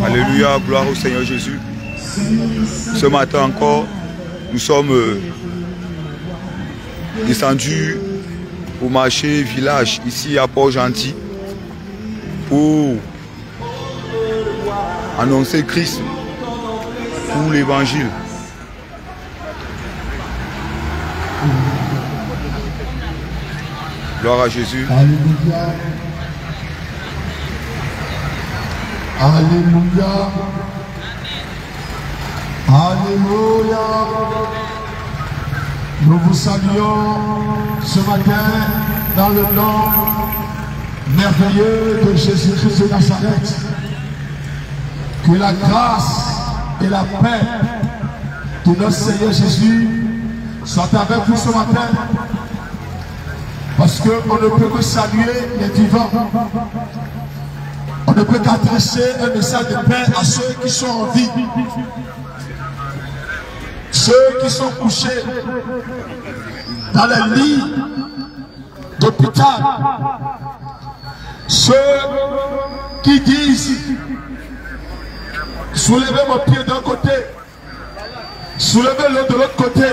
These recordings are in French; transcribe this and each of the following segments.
Alléluia, gloire au Seigneur Jésus. Ce matin encore, nous sommes descendus au marché village ici à Port-Gentil pour annoncer Christ pour l'évangile. Gloire à Jésus. Alléluia. Alléluia. Alléluia. Nous vous saluons ce matin dans le nom merveilleux de Jésus-Christ de Nazareth. Que la grâce et la paix de notre Seigneur Jésus soient avec vous ce matin. Parce qu'on ne peut que saluer les vivants. On ne peut qu'adresser un message de paix à ceux qui sont en vie. ceux qui sont couchés dans les lits d'hôpital, ceux qui disent soulevez mon pied d'un côté, soulevez-le de l'autre côté,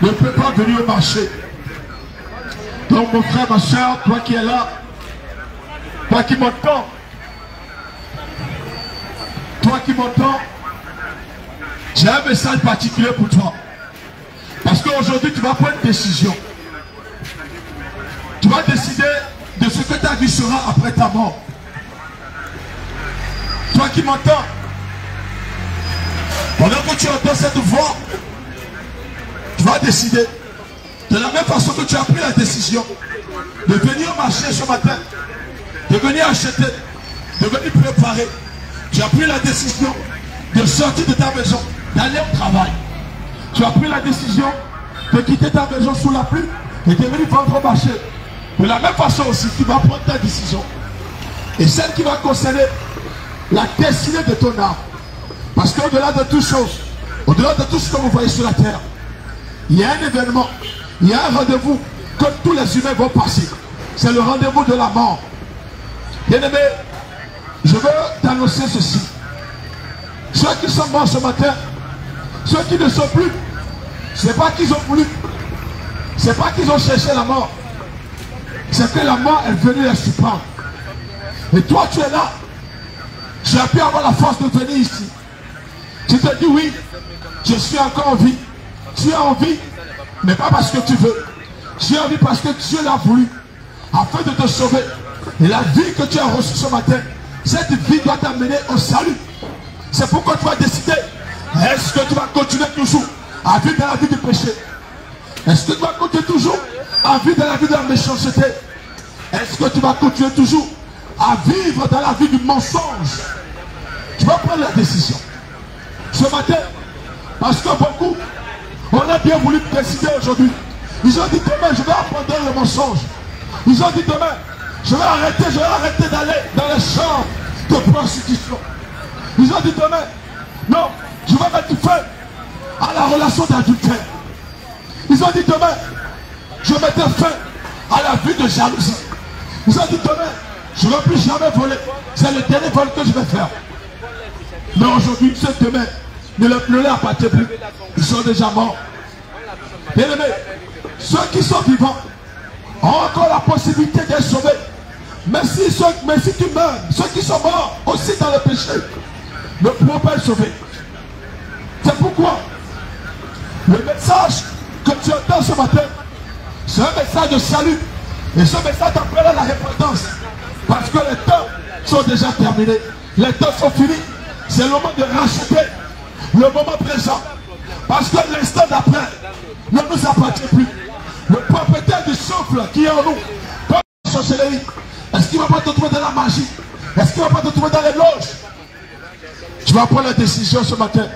ne peut pas venir au marché. Donc mon frère, ma soeur, toi qui es là, toi qui m'entends, j'ai un message particulier pour toi. Parce qu'aujourd'hui, tu vas prendre une décision. Tu vas décider de ce que ta vie sera après ta mort. Toi qui m'entends, pendant que tu entends cette voix, tu vas décider. De la même façon que tu as pris la décision de venir marcher ce matin, de venir acheter, de venir préparer. Tu as pris la décision de sortir de ta maison, d'aller au travail. Tu as pris la décision de quitter ta maison sous la pluie et de venir vendre au marché. De la même façon aussi, tu vas prendre ta décision. Et celle qui va concerner la destinée de ton âme. Parce qu'au-delà de toutes choses, au-delà de tout ce que vous voyez sur la terre, il y a un événement, il y a un rendez-vous que tous les humains vont passer. C'est le rendez-vous de la mort. Bien-aimé, je veux t'annoncer ceci. Ceux qui sont morts ce matin, ceux qui ne sont plus, c'est pas qu'ils ont voulu, c'est pas qu'ils ont cherché la mort, c'est que la mort est venue les surprendre. Et toi tu es là, tu as pu avoir la force de venir ici. Tu te dis oui, je suis encore en vie. Tu es en vie, mais pas parce que tu veux. Tu es en vie parce que Dieu l'a voulu, afin de te sauver. Et la vie que tu as reçue ce matin, cette vie doit t'amener au salut. C'est pourquoi tu vas décider. Est-ce que tu vas continuer toujours à vivre dans la vie du péché? Est-ce que tu vas continuer toujours à vivre dans la vie de la méchanceté? Est-ce que tu vas continuer toujours à vivre dans la vie du mensonge? Tu vas prendre la décision ce matin. Parce que beaucoup, on a bien voulu décider aujourd'hui. Ils ont dit demain, je vais abandonner le mensonge. Ils ont dit demain, je vais arrêter d'aller dans les chambres de prostitution. Ils ont dit demain, non, je vais mettre fin à la relation d'adultère. Ils ont dit demain, je mettrai fin à la vie de jalousie. Ils ont dit demain, je ne vais plus jamais voler. C'est le dernier vol que je vais faire. Mais aujourd'hui, ce demain, ne leur appartient plus. Ils sont déjà morts. Bien aimé, ceux qui sont vivants ont encore la possibilité d'être sauvés. Mais si tu meurs, ceux qui sont morts aussi dans le péché ne pourront pas être sauvés. C'est pourquoi le message que tu entends ce matin, c'est un message de salut. Et ce message t'appelle à la repentance. Parce que les temps sont déjà terminés. Les temps sont finis. C'est le moment de racheter le moment présent. Parce que l'instant d'après ne nous appartient plus. Le propriétaire du souffle qui est en nous, comme la sorcellerie, est-ce qu'il ne va pas te trouver dans la magie? Est-ce qu'il ne va pas te trouver dans les loges? Tu vas prendre la décision ce matin.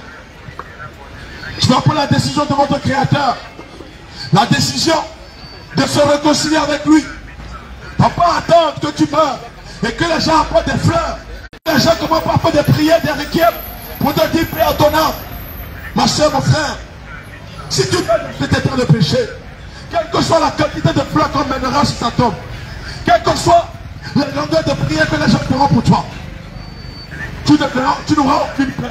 Tu vas prendre la décision de votre Créateur. La décision de se réconcilier avec lui. Ne va pas attendre que tu meurs et que les gens apportent des fleurs. Les gens commencent par faire des prières, des requêtes pour te dire paix à ton âme. Ma soeur, mon frère, si tu veux cet état de péché, quelle que soit la quantité de fleurs qu'on mènera sur ta tombe, quelle que soit la longueur de prière que les gens feront pour toi, tu n'auras aucune paix.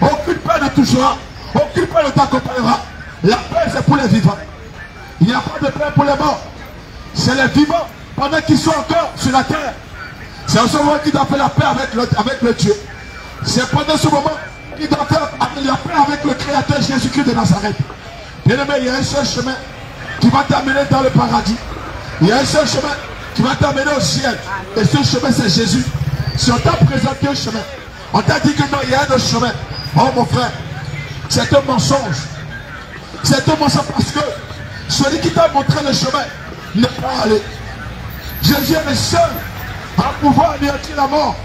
Aucune paix ne touchera. Aucune paix ne t'accompagnera. La paix, c'est pour les vivants. Il n'y a pas de paix pour les morts. C'est les vivants pendant qu'ils sont encore sur la terre. C'est en ce moment qu'il doit faire la paix avec le Dieu. C'est pendant ce moment qu'il doit faire la paix avec le Créateur Jésus-Christ de Nazareth. Bien aimé, il y a un seul chemin qui va t'amener dans le paradis. Il y a un seul chemin qui va t'amener au ciel. Et ce chemin, c'est Jésus. Si on t'a présenté un chemin, on t'a dit que non, il y a un autre chemin. Oh mon frère, c'est un mensonge. C'est un mensonge parce que celui qui t'a montré le chemin n'est pas allé. Jésus est le seul à pouvoir anéantir la mort.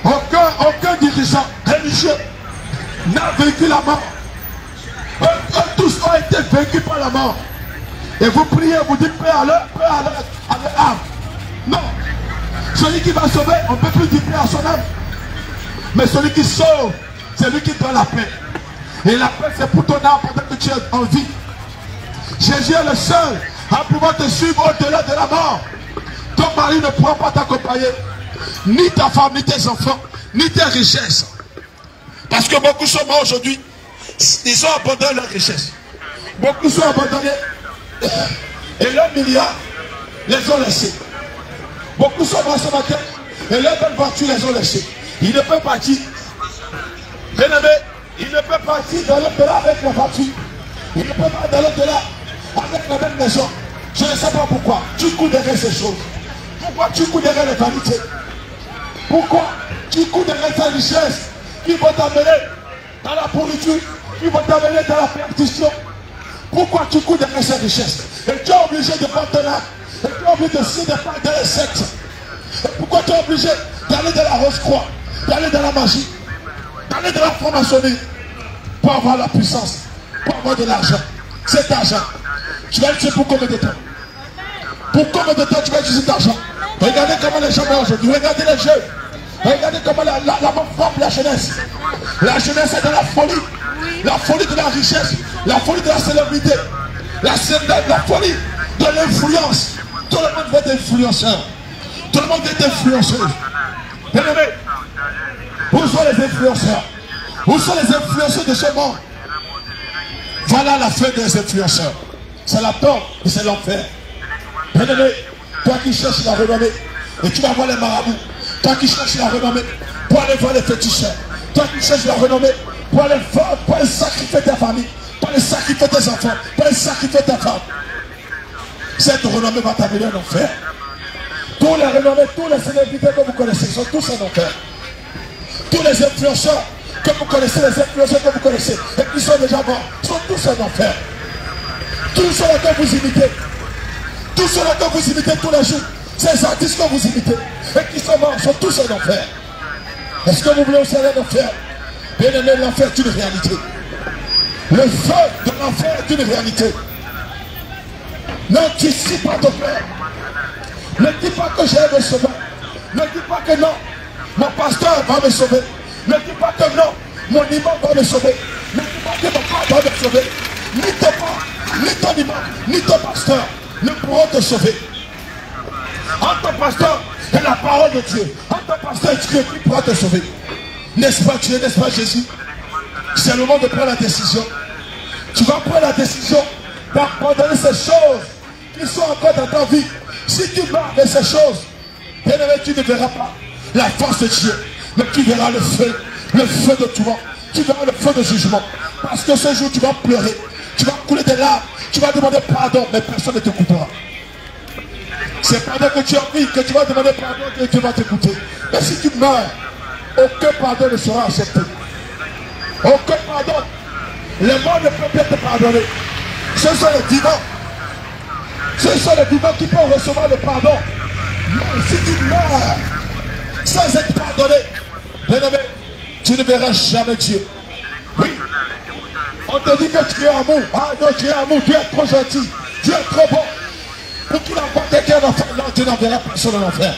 Aucun dirigeant religieux n'a vaincu la mort. Tous ont été vaincus par la mort. Et vous priez, vous dites paix à leur âme. Non. Celui qui va sauver, on ne peut plus dire paix à son âme. Mais celui qui sauve, c'est lui qui donne la paix. Et la paix, c'est pour ton âme pendant que tu es en vie. Jésus est le seul à pouvoir te suivre au-delà de la mort. Ton mari ne pourra pas t'accompagner, ni ta femme, ni tes enfants, ni tes richesses. Parce que beaucoup sont morts aujourd'hui. Ils ont abandonné leur richesse. Beaucoup sont abandonnés. Et leurs milliards les ont laissés. Beaucoup sont morts ce matin. Et leurs belles voitures les ont laissés. Ils ne peuvent partir. Bien aimé, ils ne peuvent partir dans l'au-delà avec la voiture. Ils ne peuvent pas dans l'au-delà avec la même maison. Je ne sais pas pourquoi. Tu cours derrière ces choses. Pourquoi tu cours derrière les vanités? Pourquoi tu cours derrière ta richesse qui vont t'amener dans la pourriture, qui vont t'amener dans la perdition? Pourquoi tu cours derrière ces richesses? Et tu es obligé de prendre ton âme. Et tu es obligé de se dépendre de les sectes. Et pourquoi tu es obligé d'aller dans la Rose-Croix, d'aller dans la magie, d'aller dans la franc-maçonnerie pour avoir la puissance, pour avoir de l'argent? Cet argent, tu vas l'utiliser pour combien de temps? Pour combien de temps tu vas utiliser cet argent? Regardez comment les gens meurent aujourd'hui. Regardez les jeunes. Regardez comment la mort frappe la jeunesse. La jeunesse est dans la folie. La folie de la richesse. La folie de la célébrité. La folie de l'influence. Tout le monde veut être influenceur. Tout le monde veut être influenceuse. Bien aimé, où sont les influenceurs? Où sont les influenceurs de ce monde? Voilà la fin des influenceurs. C'est la tombe et c'est l'enfer. Bien aimé, toi qui cherches la renommée, et tu vas voir les marabouts. Toi qui cherches la renommée, pour aller voir les féticheurs. Toi qui cherches la renommée, pour aller voir, pour aller sacrifier ta famille, pour aller sacrifier tes enfants, pour aller sacrifier ta femme. Cette renommée va t'amener en enfer. Tous les renommés, tous les célébrités que vous connaissez sont tous en enfer. Tous les influenceurs que vous connaissez, les influenceurs que vous connaissez, et qui sont déjà morts, sont tous en enfer. Tous ceux-là que vous imitez, tous ceux-là que vous imitez tous les jours, ces artistes que vous imitez, et qui sont morts, sont tous en enfer. Est-ce que vous voulez aussi aller en enfer? Bien aimé, l'enfer est une réalité. Le feu de l'enfer est une réalité. N'anticipe pas ton père. Ne dis pas que j'ai me sauver. Ne dis pas que non, mon pasteur va me sauver. Ne dis pas que non, mon imam va me sauver. Ne dis pas que mon père va me sauver. Ni ton père, ni ton imam, ni ton pasteur ne pourront te sauver. Entre ton pasteur et la parole de Dieu, entre ton pasteur et Dieu qui pourra te sauver. N'est-ce pas Dieu, n'est-ce pas Jésus? C'est le moment de prendre la décision. Tu vas prendre la décision d'abandonner ces choses qui sont encore dans ta vie. Si tu meurs de ces choses, bien aimé, tu ne verras pas la force de Dieu, mais tu verras le feu de toi. Tu verras le feu de jugement. Parce que ce jour, tu vas pleurer, tu vas couler des larmes, tu vas demander pardon, mais personne ne te coupera. C'est pendant que tu as envie que tu vas demander pardon que Dieu va t'écouter. Mais si tu meurs, aucun pardon ne sera accepté. Aucun pardon. Les morts ne peuvent pas te pardonner. Ce sont les vivants. Ce sont les vivants qui peuvent recevoir le pardon. Mais si tu meurs sans être pardonné, bien aimé, tu ne verras jamais Dieu. Oui. On te dit que tu es amour. Ah non, tu es amour, tu es trop gentil. Tu es trop bon. Pour qu'il envoie quelqu'un en enfer, non, tu n'enverras personne en enfer.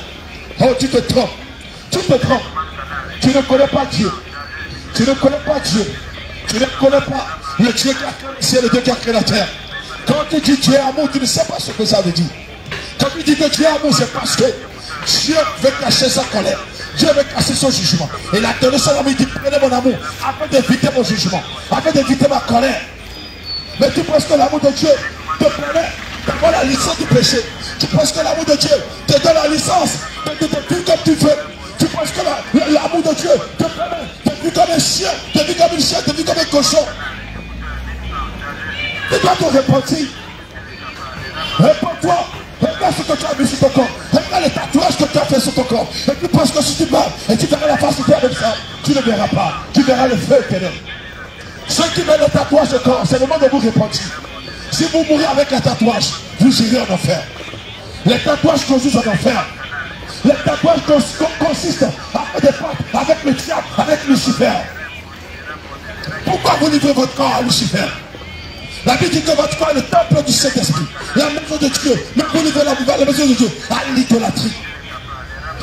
Oh, tu te trompes. Tu te trompes. Tu ne connais pas Dieu. Tu ne connais pas Dieu. Tu ne connais pas le Dieu qui a créé le ciel et le Dieu qui a créé la terre. Quand tu dis Dieu est amour, tu ne sais pas ce que ça veut dire. Quand tu dis que Dieu est amour, c'est parce que Dieu veut cacher sa colère. Dieu veut cacher son jugement. Et il a donné son amour, il dit prenez mon amour afin d'éviter mon jugement, afin d'éviter ma colère. Mais tu penses que l'amour de Dieu te permet d'avoir la licence du péché. Tu penses que l'amour de Dieu te donne la licence de te vivre comme tu veux. Tu penses que l'amour de Dieu te permet de vivre comme un chien, de vivre comme une chienne, de vivre comme un cochon. Tu dois te repentir. Réponds-toi. Regarde ce que tu as mis sur ton corps. Regarde les tatouages que tu as fait sur ton corps. Et tu penses que si tu meurs et tu verras la face de Dieu avec ça, tu ne verras pas. Tu verras le feu éternel. Ceux qui mettent le tatouage au corps, c'est le moment de vous repentir. Si vous mourrez avec un tatouage, vous irez en enfer. Les tatouages conduisent en enfer. Les tatouages consistent à faire des pactes avec le diable, avec Lucifer. Pourquoi vous livrez votre corps à Lucifer? La Bible dit que votre corps est le temple du Saint-Esprit, la maison de Dieu. Mais vous livrez la maison de Dieu à l'idolâtrie,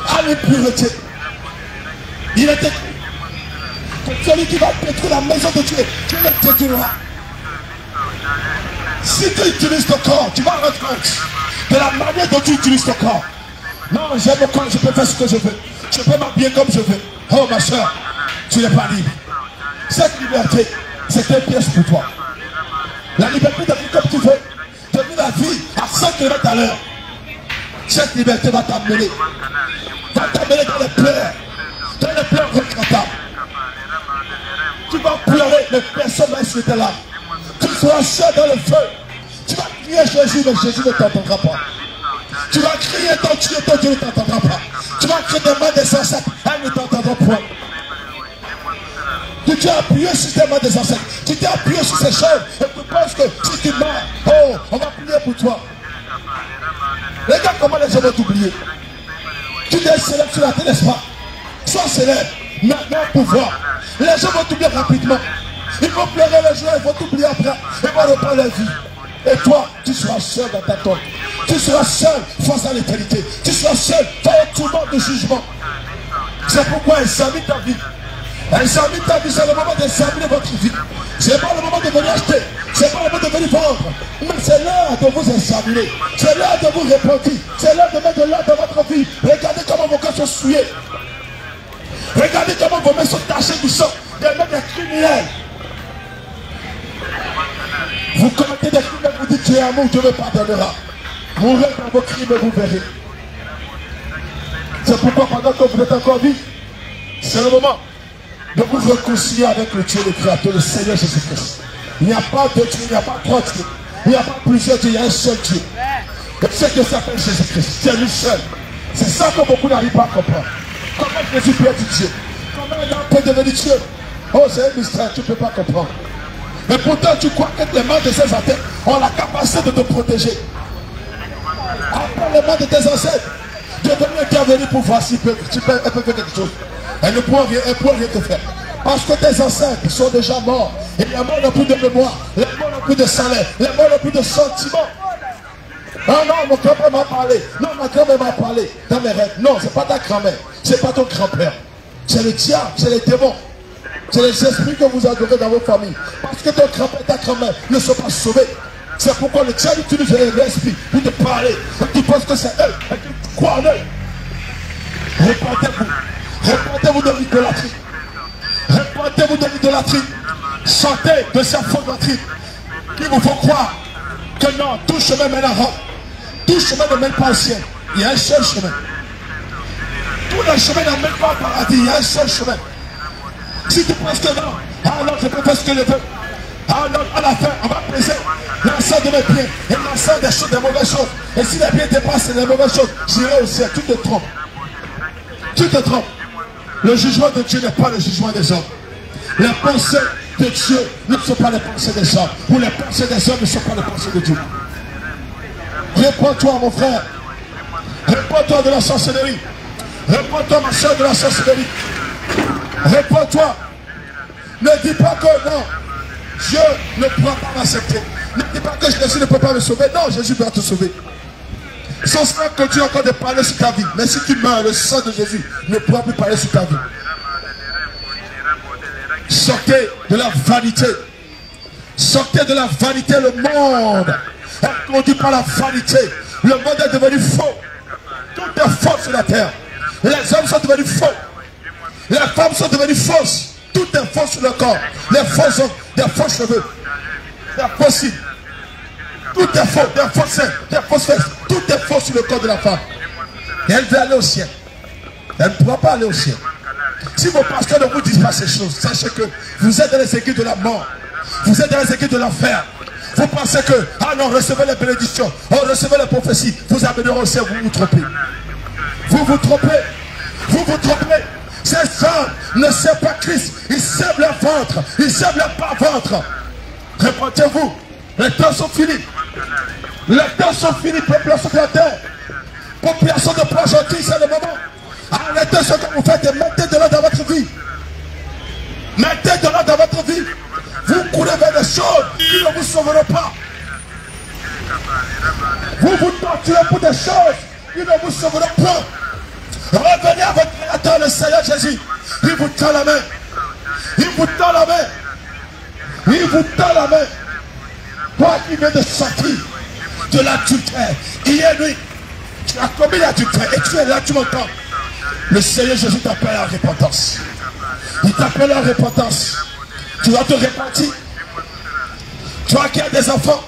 à l'impureté. Il est écrit que celui qui va détruire la maison de Dieu, Dieu le détruira. Si tu utilises ton corps, tu vas rendre compte de la manière dont tu utilises ton corps. Non, j'aime mon corps, je peux faire ce que je veux. Je peux m'habiller comme je veux. Oh ma soeur, tu n'es pas libre. Cette liberté, c'est un piège pour toi. La liberté de vivre comme tu veux, de vivre la vie à 100 km à l'heure. Cette liberté va t'amener dans les pleurs regrettables. Tu vas pleurer, mais personne ne va se mettre là. Tu seras seul dans le feu. Tu vas crier Jésus, mais Jésus ne t'entendra pas. Tu vas crier ton Dieu ne t'entendra pas. Tu vas crier des mains des ancêtres, elle ne t'entendra point. Tu t'es appuyé sur tes mains des ancêtres. Tu t'es appuyé sur ces choses. Et tu penses que si tu meurs, oh, on va prier pour toi. Regarde comment les gens vont t'oublier. Tu t'es célèbre sur la terre, n'est-ce pas? Sois célèbre, maintenant pouvoir. Les gens vont t'oublier rapidement. Ils vont pleurer les jours, ils vont t'oublier après. Ils vont reprendre leur vie. Et toi, tu seras seul dans ta tombe. Tu seras seul face à l'éternité. Tu seras seul dans le tourment de jugement. C'est pourquoi examine ta vie. Examine ta vie, c'est le moment d'examiner votre vie. C'est pas le moment de venir acheter. C'est pas le moment de venir vendre. Mais c'est l'heure de vous examiner. C'est l'heure de vous repentir. C'est l'heure de mettre de l'ordre dans votre vie. Regardez comment vos cœurs sont souillés. Regardez comment vos mains sont tachées du sang. Des mains des criminels. Vous commettez des crimes, vous dites Dieu est amour, Dieu me pardonnera. Mourrez dans vos crimes et vous verrez. C'est pourquoi pendant que vous êtes encore vie, c'est le moment de vous réconcilier avec le Dieu, le Créateur, le Seigneur Jésus-Christ. Il n'y a pas de Dieu, il n'y a pas trois dieux. Il n'y a pas plusieurs dieux, il y a un seul Dieu. Et ce qui s'appelle Jésus-Christ, c'est lui seul. C'est ça que beaucoup n'arrivent pas à comprendre. Comment Jésus peut être Dieu? Comment un homme peut devenir Dieu? Oh, c'est un mystère, tu ne peux pas comprendre. Mais pourtant, tu crois que les mains de ces ancêtres ont la capacité de te protéger. Après les mains de tes ancêtres, Dieu est venu intervenir pour voir si elle peut faire quelque chose. Elle ne pourra rien te faire. Parce que tes ancêtres sont déjà morts. Et les morts n'ont plus de mémoire. Les morts n'ont plus de salaire. Les morts n'ont plus de sentiments. Ah non, mon grand-père m'a parlé. Non, ma grand-mère m'a parlé dans mes rêves. Non, ce n'est pas ta grand-mère. Ce n'est pas ton grand-père. C'est le diable, c'est les démons. C'est les esprits que vous adorez dans vos familles. Parce que ton grand-père et ta grand-mère ne sont pas sauvés. C'est pourquoi le diable utilise l'esprit pour te parler. Et tu penses que c'est eux. Et tu crois en eux. Répentez-vous. Répentez-vous de l'idolâtrie. Répentez-vous de l'idolâtrie. Sortez de cette fausse doctrine qui vous font croire que non, tout chemin mène à Rome. Tout chemin ne mène pas au ciel. Il y a un seul chemin. Tous les chemins ne mènent pas au paradis. Il y a un seul chemin. Si tu penses que non, alors je peux faire ce que je veux. Alors à la fin, on va peser l'ensemble de mes biens et l'ensemble des choses, des mauvaises choses. Et si les biens dépassent les mauvaises choses, j'irai au ciel. Tu te trompes. Tu te trompes. Le jugement de Dieu n'est pas le jugement des hommes. Les pensées de Dieu ne sont pas les pensées des hommes. Ou les pensées des hommes ne sont pas les pensées de Dieu. Réponds-toi, mon frère. Réponds-toi de la sorcellerie. Réponds-toi, ma soeur, de la sorcellerie. Réponds-toi. Ne dis pas que non, Dieu ne pourra pas m'accepter. Ne dis pas que Jésus ne peut pas me sauver. Non, Jésus peut te sauver. Son sang continue encore de parler sur ta vie. Mais si tu meurs, le sang de Jésus ne pourra plus parler sur ta vie. Sortez de la vanité. Sortez de la vanité. Le monde est conduit par la vanité. Le monde est devenu faux. Tout est faux sur la terre. Les hommes sont devenus faux. Les femmes sont devenues fausses. Tout est faux sur le corps. Les faux hommes, des faux cheveux, des faux cils. Tout est faux, des faux seins, des fausses fesses. Tout est faux sur le corps de la femme. Et elle veut aller au ciel. Elle ne pourra pas aller au ciel. Si vos pasteurs ne vous disent pas ces choses, sachez que vous êtes dans les aiguilles de la mort. Vous êtes dans les aiguilles de l'enfer. Vous pensez que, ah non, recevez les bénédictions, oh, recevez les prophéties, vous amènerez au ciel, vous vous trompez. Vous vous trompez. Vous vous trompez. Ces hommes ne servent pas Christ. Ils servent leur ventre. Ils servent leur pas-ventre. Répondez-vous. Les temps sont finis. Les temps sont finis, population de la terre. Population de Port-Gentil, c'est le moment. Arrêtez ce que vous faites et mettez de l'ordre dans votre vie. Mettez de l'ordre dans votre vie. Vous courez vers des choses qui ne vous sauveront pas. Vous vous torturez pour des choses qui ne vous sauveront pas. Revenez à votre Créateur, le Seigneur Jésus. Il vous tend la main. Il vous tend la main. Il vous tend la main. Toi qui viens de sortir de l'adultère. Hier nuit, tu as commis l'adultère et tu es là, tu m'entends. Le Seigneur Jésus t'appelle à la repentance. Il t'appelle à la repentance. Tu dois te repentir. Toi qui as des enfants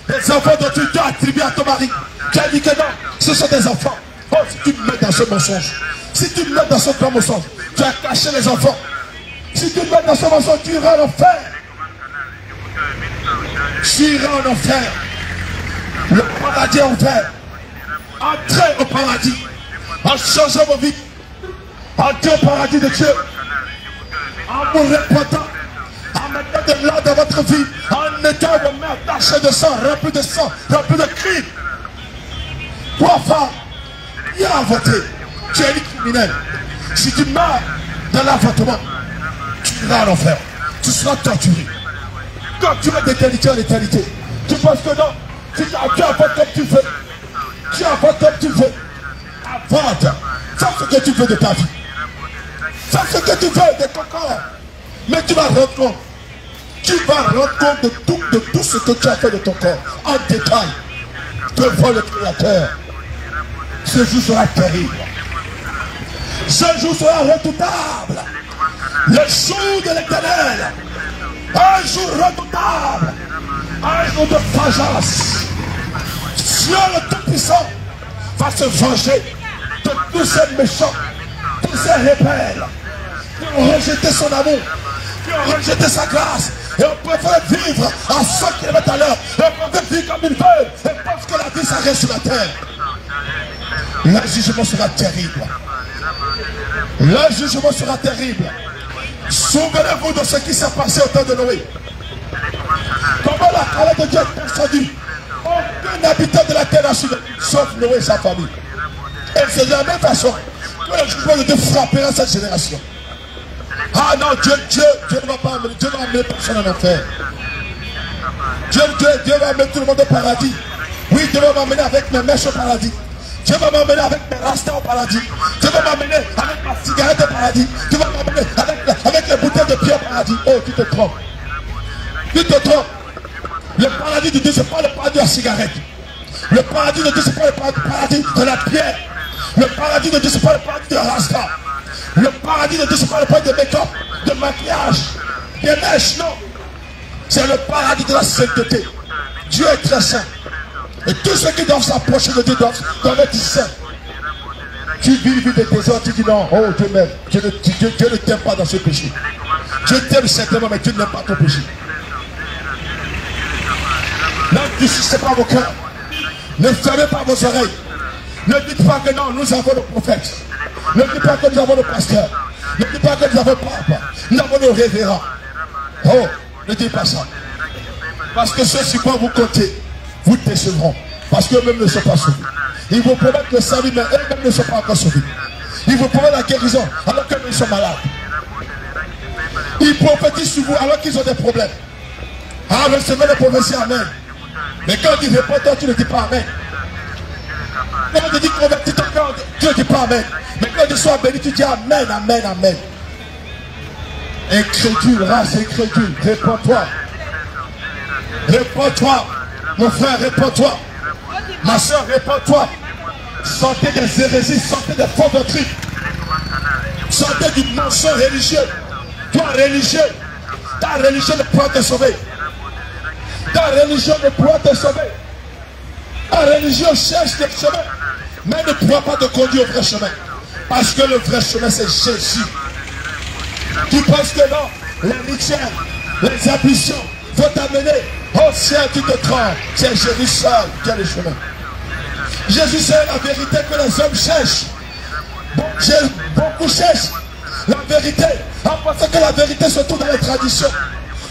dont tu dois attribuer à ton mari. Tu as dit que non, ce sont des enfants. Oh, si tu me mets dans ce mensonge, si tu me mets dans ce grand mensonge, tu as caché les enfants. Si tu me mets dans ce mensonge, tu iras en enfer. Tu iras en enfer. Le paradis est ouvert. Entrez au paradis. En changeant vos vies. Entrez au paradis de Dieu. En vous repentant. En mettant de l'ordre dans votre vie. En étant vos mains tachées de sang, remplies de crimes. Toi, femme, il y a avorté. Tu es une criminelle. Si tu meurs dans l'avortement, tu iras en enfer. Tu seras torturé. Torturé d'éternité en éternité. Tu penses que non? Tu avortes comme tu veux. Tu avortes comme tu veux. Avorte. Fais ce que tu veux de ta vie. Fais ce que tu veux de ton corps. Mais tu vas rendre compte. Tu vas rendre compte de tout ce que tu as fait de ton corps. En détail. Devant le Créateur. Ce jour sera terrible. Ce jour sera redoutable. Le jour de l'Éternel. Un jour redoutable. Un jour de vengeance. Dieu le Tout-Puissant va se venger de tous ces méchants, tous ces rebelles qui ont rejeté son amour, qui ont rejeté sa grâce. Et on préfère vivre à 100 km à l'heure. Et on préfère vivre comme ils veulent. Et pense que la vie s'arrête sur la terre. Le jugement sera terrible. Le jugement sera terrible. Souvenez-vous de ce qui s'est passé au temps de Noé. Comment la colère de Dieu est descendue. Aucun habitant de la terre n'a su, sauf Noé et sa famille. Et c'est de la même façon que le jugement de Dieu frappera cette génération. Ah non, Dieu ne va pas amener personne en enfer. Dieu va amener tout le monde au paradis. Oui, Dieu va m'amener avec mes mèches au paradis. Dieu va m'amener avec mes rastas au paradis. Dieu va m'amener avec ma cigarette au paradis. Dieu va m'amener avec les bouteilles de pierre au paradis. Oh, tu te trompes. Tu te trompes. Le paradis de Dieu, ce n'est pas le paradis de la cigarette. Le paradis de Dieu, ce n'est pas le paradis de la pierre. Le paradis de Dieu, ce n'est pas le paradis de la rasta. Le paradis de Dieu, ce n'est pas le paradis de make-up, de maquillage, des mèches, non. C'est le paradis de la sainteté. Dieu est très saint. Et tous ceux qui doivent s'approcher de Dieu doivent être saints. Tu vis une vie de désordre, tu dis non, oh Dieu m'aime. Dieu ne t'aime pas dans ce péché. Dieu t'aime certainement, mais tu n'aimes pas ton péché. N'endurcissez pas vos cœurs. Ne fermez pas vos oreilles. Ne dites pas que non, nous avons le prophète. Ne dites pas que nous avons le pasteur. Ne dites pas que nous avons le papa. Nous avons le révérend. Oh, ne dites pas ça. Parce que ceux sur quoi vous comptez, vous décevront. Parce qu'eux-mêmes ne sont pas sauvés. Ils vous promettent le salut, mais eux-mêmes ne sont pas encore sauvés. Ils vous promettent la guérison, alors qu'eux-mêmes sont malades. Ils prophétisent sur vous, alors qu'ils ont des problèmes. Ah, recevez les prophéties, amen. Mais quand tu réponds, toi, tu ne dis pas amen. Quand on te dit convertis ton cœur, tu ne dis pas amen. Mais quand tu sois béni, tu dis amen, amen, amen. Incrédule, race incrédule, réponds-toi. Réponds-toi. Mon frère, réponds-toi. Ma soeur, réponds-toi. Sortez des hérésies, sortez des faux doctrines. Sortez du mensonge religieux. Toi, religieux, ta religion ne pourra te sauver. Ta religion ne pourra te sauver. Ta religion cherche des chemins, mais ne pourra pas te conduire au vrai chemin. Parce que le vrai chemin, c'est Jésus. Tu penses que non, les rituels, les ambitions vont t'amener au ciel, tu te trompes. C'est Jésus seul qui a le chemin. Jésus, c'est la vérité que les hommes cherchent. Beaucoup cherchent la vérité, en pensant que la vérité se trouve dans les traditions,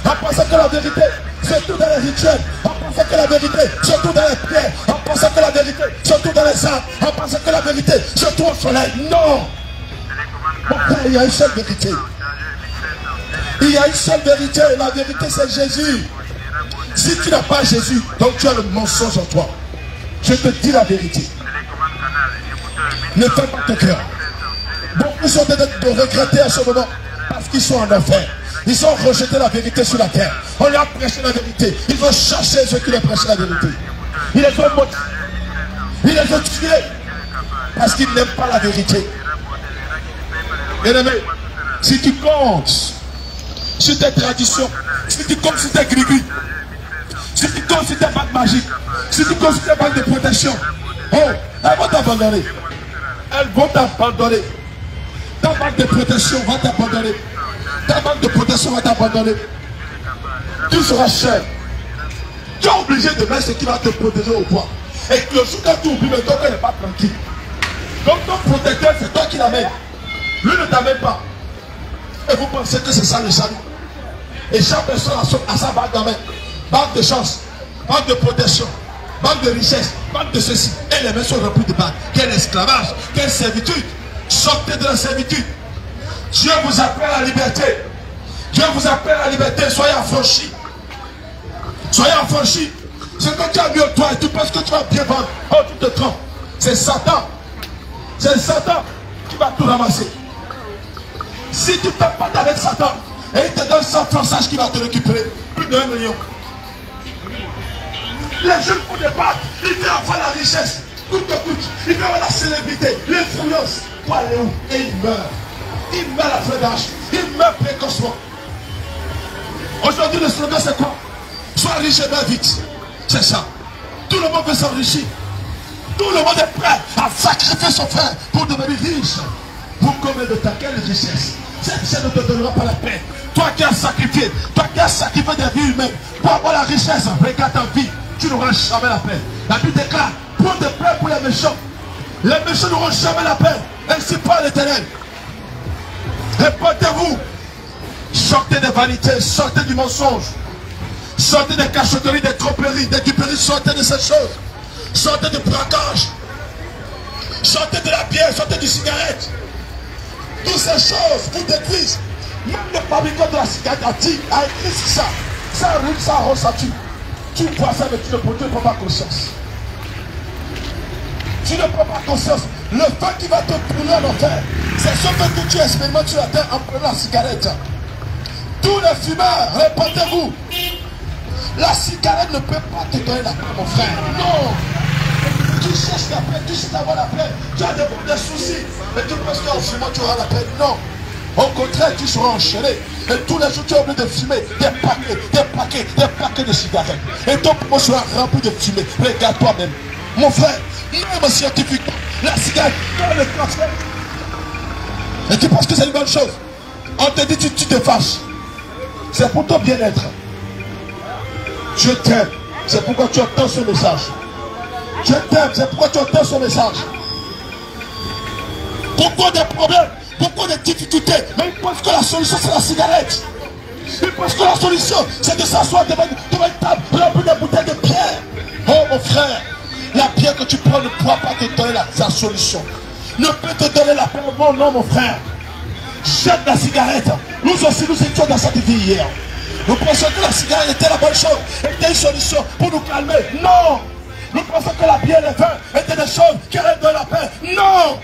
en pensant que la vérité se trouve dans les rituels, en pensant que la vérité se trouve dans les pierres, en pensant que la vérité se trouve dans les arbres, en pensant que la vérité se trouve au soleil. Non! Mon frère, il y a une seule vérité. Il y a une seule vérité, et la vérité c'est Jésus. Si tu n'as pas Jésus, donc tu as le mensonge en toi. Je te dis la vérité. Ne fais pas ton cœur. Beaucoup sont de regretter à ce moment parce qui sont en enfer. Ils ont rejeté la vérité sur la terre. On leur a prêché la vérité. Ils ont cherché ceux qui leur prêchaient la vérité. Ils les ont motivés. Ils les ont tués. Parce qu'ils n'aiment pas la vérité. Bien-aimé, si tu comptes sur tes traditions, si tu comptes sur tes gribis, si tu comptes sur tes bagues magiques, si tu comptes sur tes bagues de protection, oh, elles vont t'abandonner. Elles vont t'abandonner. Ta bague de protection va t'abandonner. Ta bague de protection va t'abandonner. Tu seras cher. Tu es obligé de mettre ce qui va te protéger au poids. Et que le jour quand tu oublies, mais toi, tu n'es pas tranquille. Donc ton protecteur, c'est toi qui l'amène. Lui ne t'amène pas. Et vous pensez que c'est ça le salut. Et chaque personne a sa bague en main. Bague de chance, bague de protection, bague de richesse, bague de ceci. Et les mains sont remplies de bagues. Quel esclavage, quelle servitude. Sortez de la servitude. Dieu vous appelle à la liberté. Dieu vous appelle à la liberté. Soyez affranchis. Soyez affranchis. Ce que tu as mis au toit et tu penses que tu vas bien vendre. Oh, tu te trompes. C'est Satan. C'est Satan qui va tout ramasser. Si tu ne t'aimes pas avec Satan, et il te donne 100 francs, sache qu'il va te récupérer plus de 1 million. Les jeunes font des bacs, ils veulent avoir la richesse, coûte que coûte, ils veulent avoir la célébrité, l'influence. Pour aller où? Et ils meurent. Ils meurent à feu d'âge. Ils meurent précocement. Aujourd'hui, le slogan c'est quoi? Sois riche et meurs vite. C'est ça. Tout le monde veut s'enrichir. Tout le monde est prêt à sacrifier son frère pour devenir riche. Pour combien de temps? Quelle richesse? Cette richesse ne te donnera pas la paix. Toi qui as sacrifié des vies humaines pour avoir la richesse, regarde ta vie, tu n'auras jamais la paix. La Bible déclare, prends de paix pour les méchants. Les méchants n'auront jamais la paix. Ainsi parle l'Éternel. Répondez-vous. Sortez des vanités, sortez du mensonge. Sortez des cachotteries, des tromperies, des duperies, sortez de ces choses. Sortez du braquage. Sortez de la bière, sortez du cigarette. Toutes ces choses vous détruisent. Même le fabricant de la cigarette a écrit ça. Ça rime, ça ressent-tu. Tu vois ça, mais tu ne prends pas conscience. Tu ne prends pas conscience. Le feu qui va te brûler en enfer, c'est ce feu que tu expérimentes sur la terre en prenant la cigarette. Tous les fumeurs, répondez-vous. La cigarette ne peut pas te donner la paix, mon frère. Non. Tu cherches la paix, tu cherches d'avoir la paix. Tu as des soucis. Mais tu penses qu'en fumant, tu auras la paix. Non. Au contraire, tu seras enchaîné. Et tous les jours, tu es obligé de fumer des paquets de cigarettes. Et ton poumon sera rempli de fumée. Regarde toi-même. Mon frère, même scientifiquement, la cigarette dans le cancer. Et tu penses que c'est une bonne chose. On te dit, tu te fâches. C'est pour ton bien-être. Je t'aime. C'est pourquoi tu entends ce message. Je t'aime. C'est pourquoi tu entends ce message. Beaucoup de problèmes, beaucoup de difficultés. Mais ils pensent que la solution c'est la cigarette. Ils pensent que la solution c'est de s'asseoir devant une table remplie de bouteilles de pierre. Oh mon frère, la pierre que tu prends ne pourra pas te donner la solution. Ne peut te donner la paix. Non, mon frère. Jette la cigarette. Nous aussi, nous étions dans cette vie hier. Nous pensions que la cigarette était la bonne chose, était une solution pour nous calmer. Non. Nous pensons que la bière et le vin étaient des choses qui allaient donner la paix. Non.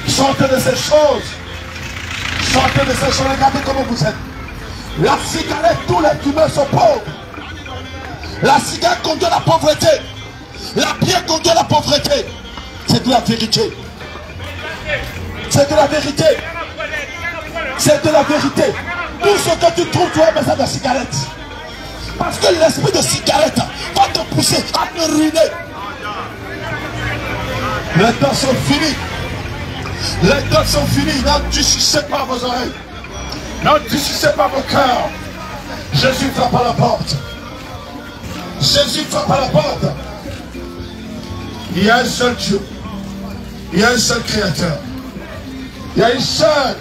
Sortez de ces choses. Sortez de ces choses. Regardez comment vous êtes. La cigarette, tous les fumeurs sont pauvres. La cigarette conduit à la pauvreté. La bière conduit à la pauvreté. C'est de la vérité. C'est de la vérité. C'est de la vérité. Tout ce que tu trouves, tu vas mettre ça dans la cigarette. Parce que l'esprit de cigarette va te pousser à te ruiner. Les temps sont finis. Les temps sont finis. N'endurcissez pas vos oreilles. N'endurcissez pas vos cœurs. Jésus frappe à la porte. Jésus frappe à la porte. Il y a un seul Dieu. Il y a un seul Créateur. Il y a une seule.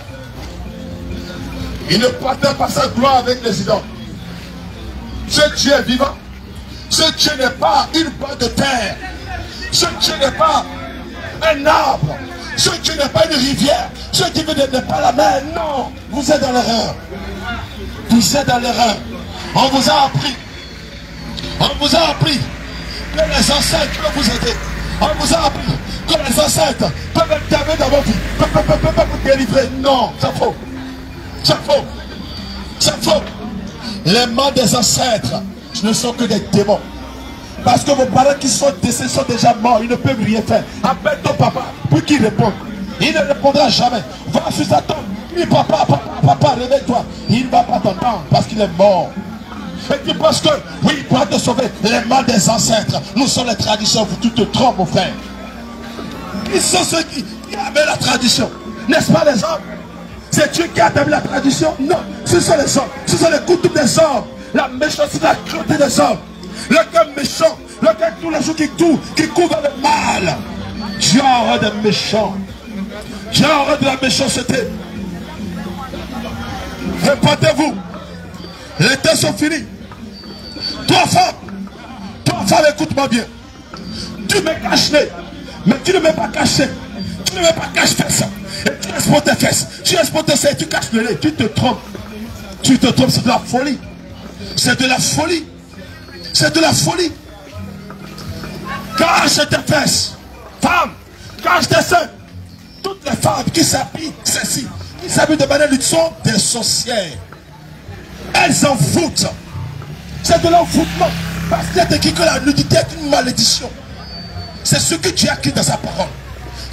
Il ne partage pas sa gloire avec les idoles. Ce Dieu est vivant. Ce Dieu n'est pas une barre de terre. Ce Dieu n'est pas un arbre. Ce Dieu n'est pas une rivière. Ce Dieu n'est pas la mer. Non, vous êtes dans l'erreur. Vous êtes dans l'erreur. On vous a appris. On vous a appris que les ancêtres peuvent vous aider. On vous a appris que les ancêtres peuvent intervenir dans vos vies. Peuvent vous délivrer. Non, c'est faux. C'est faux. C'est faux. Les mains des ancêtres ne sont que des démons. Parce que vos parents qui sont décédés sont déjà morts. Ils ne peuvent rien faire. Appelle ton papa pour qu'il réponde. Il ne répondra jamais. Va sur sa tombe. Dis papa, papa, papa, réveille-toi. Il ne va pas t'entendre parce qu'il est mort. Et tu penses que, oui, il pourra te sauver. Les mains des ancêtres. Nous sommes les traditions. Tu te trompes, mon frère. Ils sont ceux qui avaient la tradition. N'est-ce pas les hommes? C'est Dieu qui a établi la tradition? Non, ce sont les hommes. Ce sont les coutumes des hommes. La méchanceté, la cruauté des hommes. Le cœur méchant, le cœur tous les jours qui couvre le mal. Dieu a horreur des méchants. Dieu a horreur de la méchanceté. Répondez-vous. Les temps sont finis. Toi femme, écoute-moi bien. Tu mets cache-nez, mais tu ne mets pas caché. Tu ne mets pas cache-fesse. Et tu exposes tes fesses. Tu exposes tes fesses et tu caches le nez. Tu te trompes. Tu te trompes, c'est de la folie. C'est de la folie. C'est de la folie. Cache tes fesses. Femme, cache tes seins. Toutes les femmes qui s'habillent, celles-ci, qui s'habillent de manière lutte sont des sorcières. Elles en foutent. C'est de l'enfoutement. Parce qu'il y a écrit que la nudité est une malédiction. C'est ce que Dieu a écrit dans sa parole.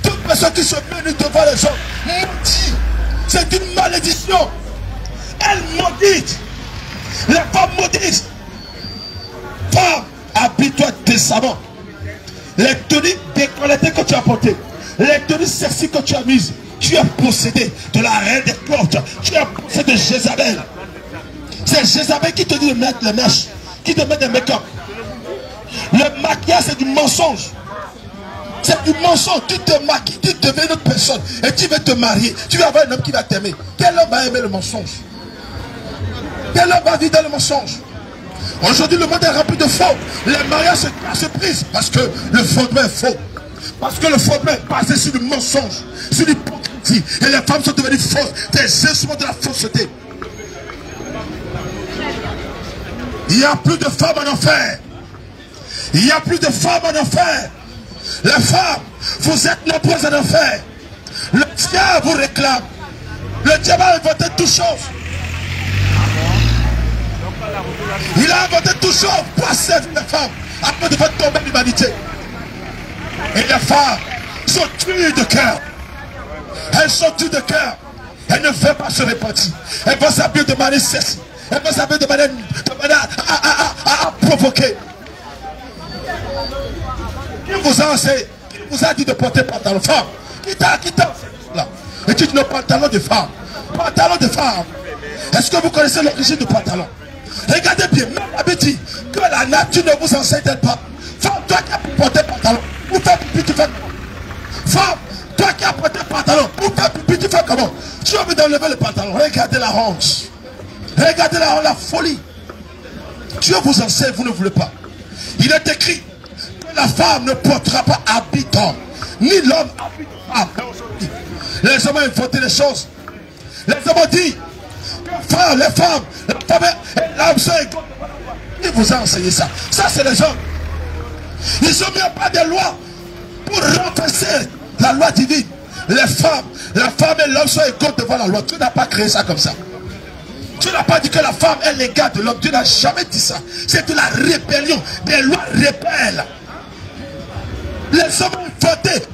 Toute personne qui se met nue devant les hommes maudit. C'est une malédiction. Elle maudit. Les femmes maudissent. Femme, habille-toi décemment. Les tenues décolletées que tu as portées, les tenues sexy que tu as mises, tu es possédé de la reine des portes. Tu es possédé de Jézabel. C'est Jézabel qui te dit de mettre les mèches, qui te met des make-up. Le maquillage, c'est du mensonge. C'est du mensonge. Tu te maquilles, tu deviens une autre personne et tu veux te marier. Tu vas avoir un homme qui va t'aimer. Quel homme va aimer le mensonge? Quel homme va vivre dans le mensonge? Aujourd'hui, le monde est rempli de faux. Les mariages se brisent parce que le fondement est faux. Parce que le fondement est basé sur le mensonge, sur l'hypocrisie. Et les femmes sont devenues fausses, des instruments de la fausseté. Il n'y a plus de femmes en enfer. Il n'y a plus de femmes en enfer. Les femmes, vous êtes nombreuses en enfer. Le diable vous réclame. Le diable a inventé toutes choses. Il a inventé toutes choses pour servir les femmes afin de faire tomber l'humanité. Et les femmes sont tuées de cœur. Elles sont tuées de cœur. Elles ne veulent pas se repentir. Elles vont s'habiller de manière sexy. Elles vont s'habiller de manière à provoquer. Qui vous a enseigné? Qui vous a dit de porter pantalon? Femme, qui t'a là? Et tu dis nos pantalons de femme. Pantalon de femme. Est-ce que vous connaissez l'origine du pantalon? Regardez bien, même la dit que la nature ne vous enseigne pas. Femme, toi qui as porté pantalon, pour faire pipi, tu fais comment? Femme, toi qui as porté pantalon, pour faire pipi, tu fais comment? Tu as envie d'enlever le pantalon. Regardez la honte. Regardez la folie. Dieu vous enseigne, vous ne voulez pas. Il est écrit que la femme ne portera pas habit d'homme, ni l'homme habit de femme. Les hommes ont inventé les choses. Les hommes ont dit que les femmes, et l'homme sont égaux. Qui vous a enseigné ça? Ça, c'est les hommes. Ils ont mis en place des lois pour renverser la loi divine. Les femmes, la femme et l'homme sont égaux devant la loi. Tu n'as pas créé ça comme ça. Tu n'as pas dit que la femme est l'égale de l'homme. Tu n'as jamais dit ça. C'est de la rébellion. Des lois rebelles. Les hommes ont voté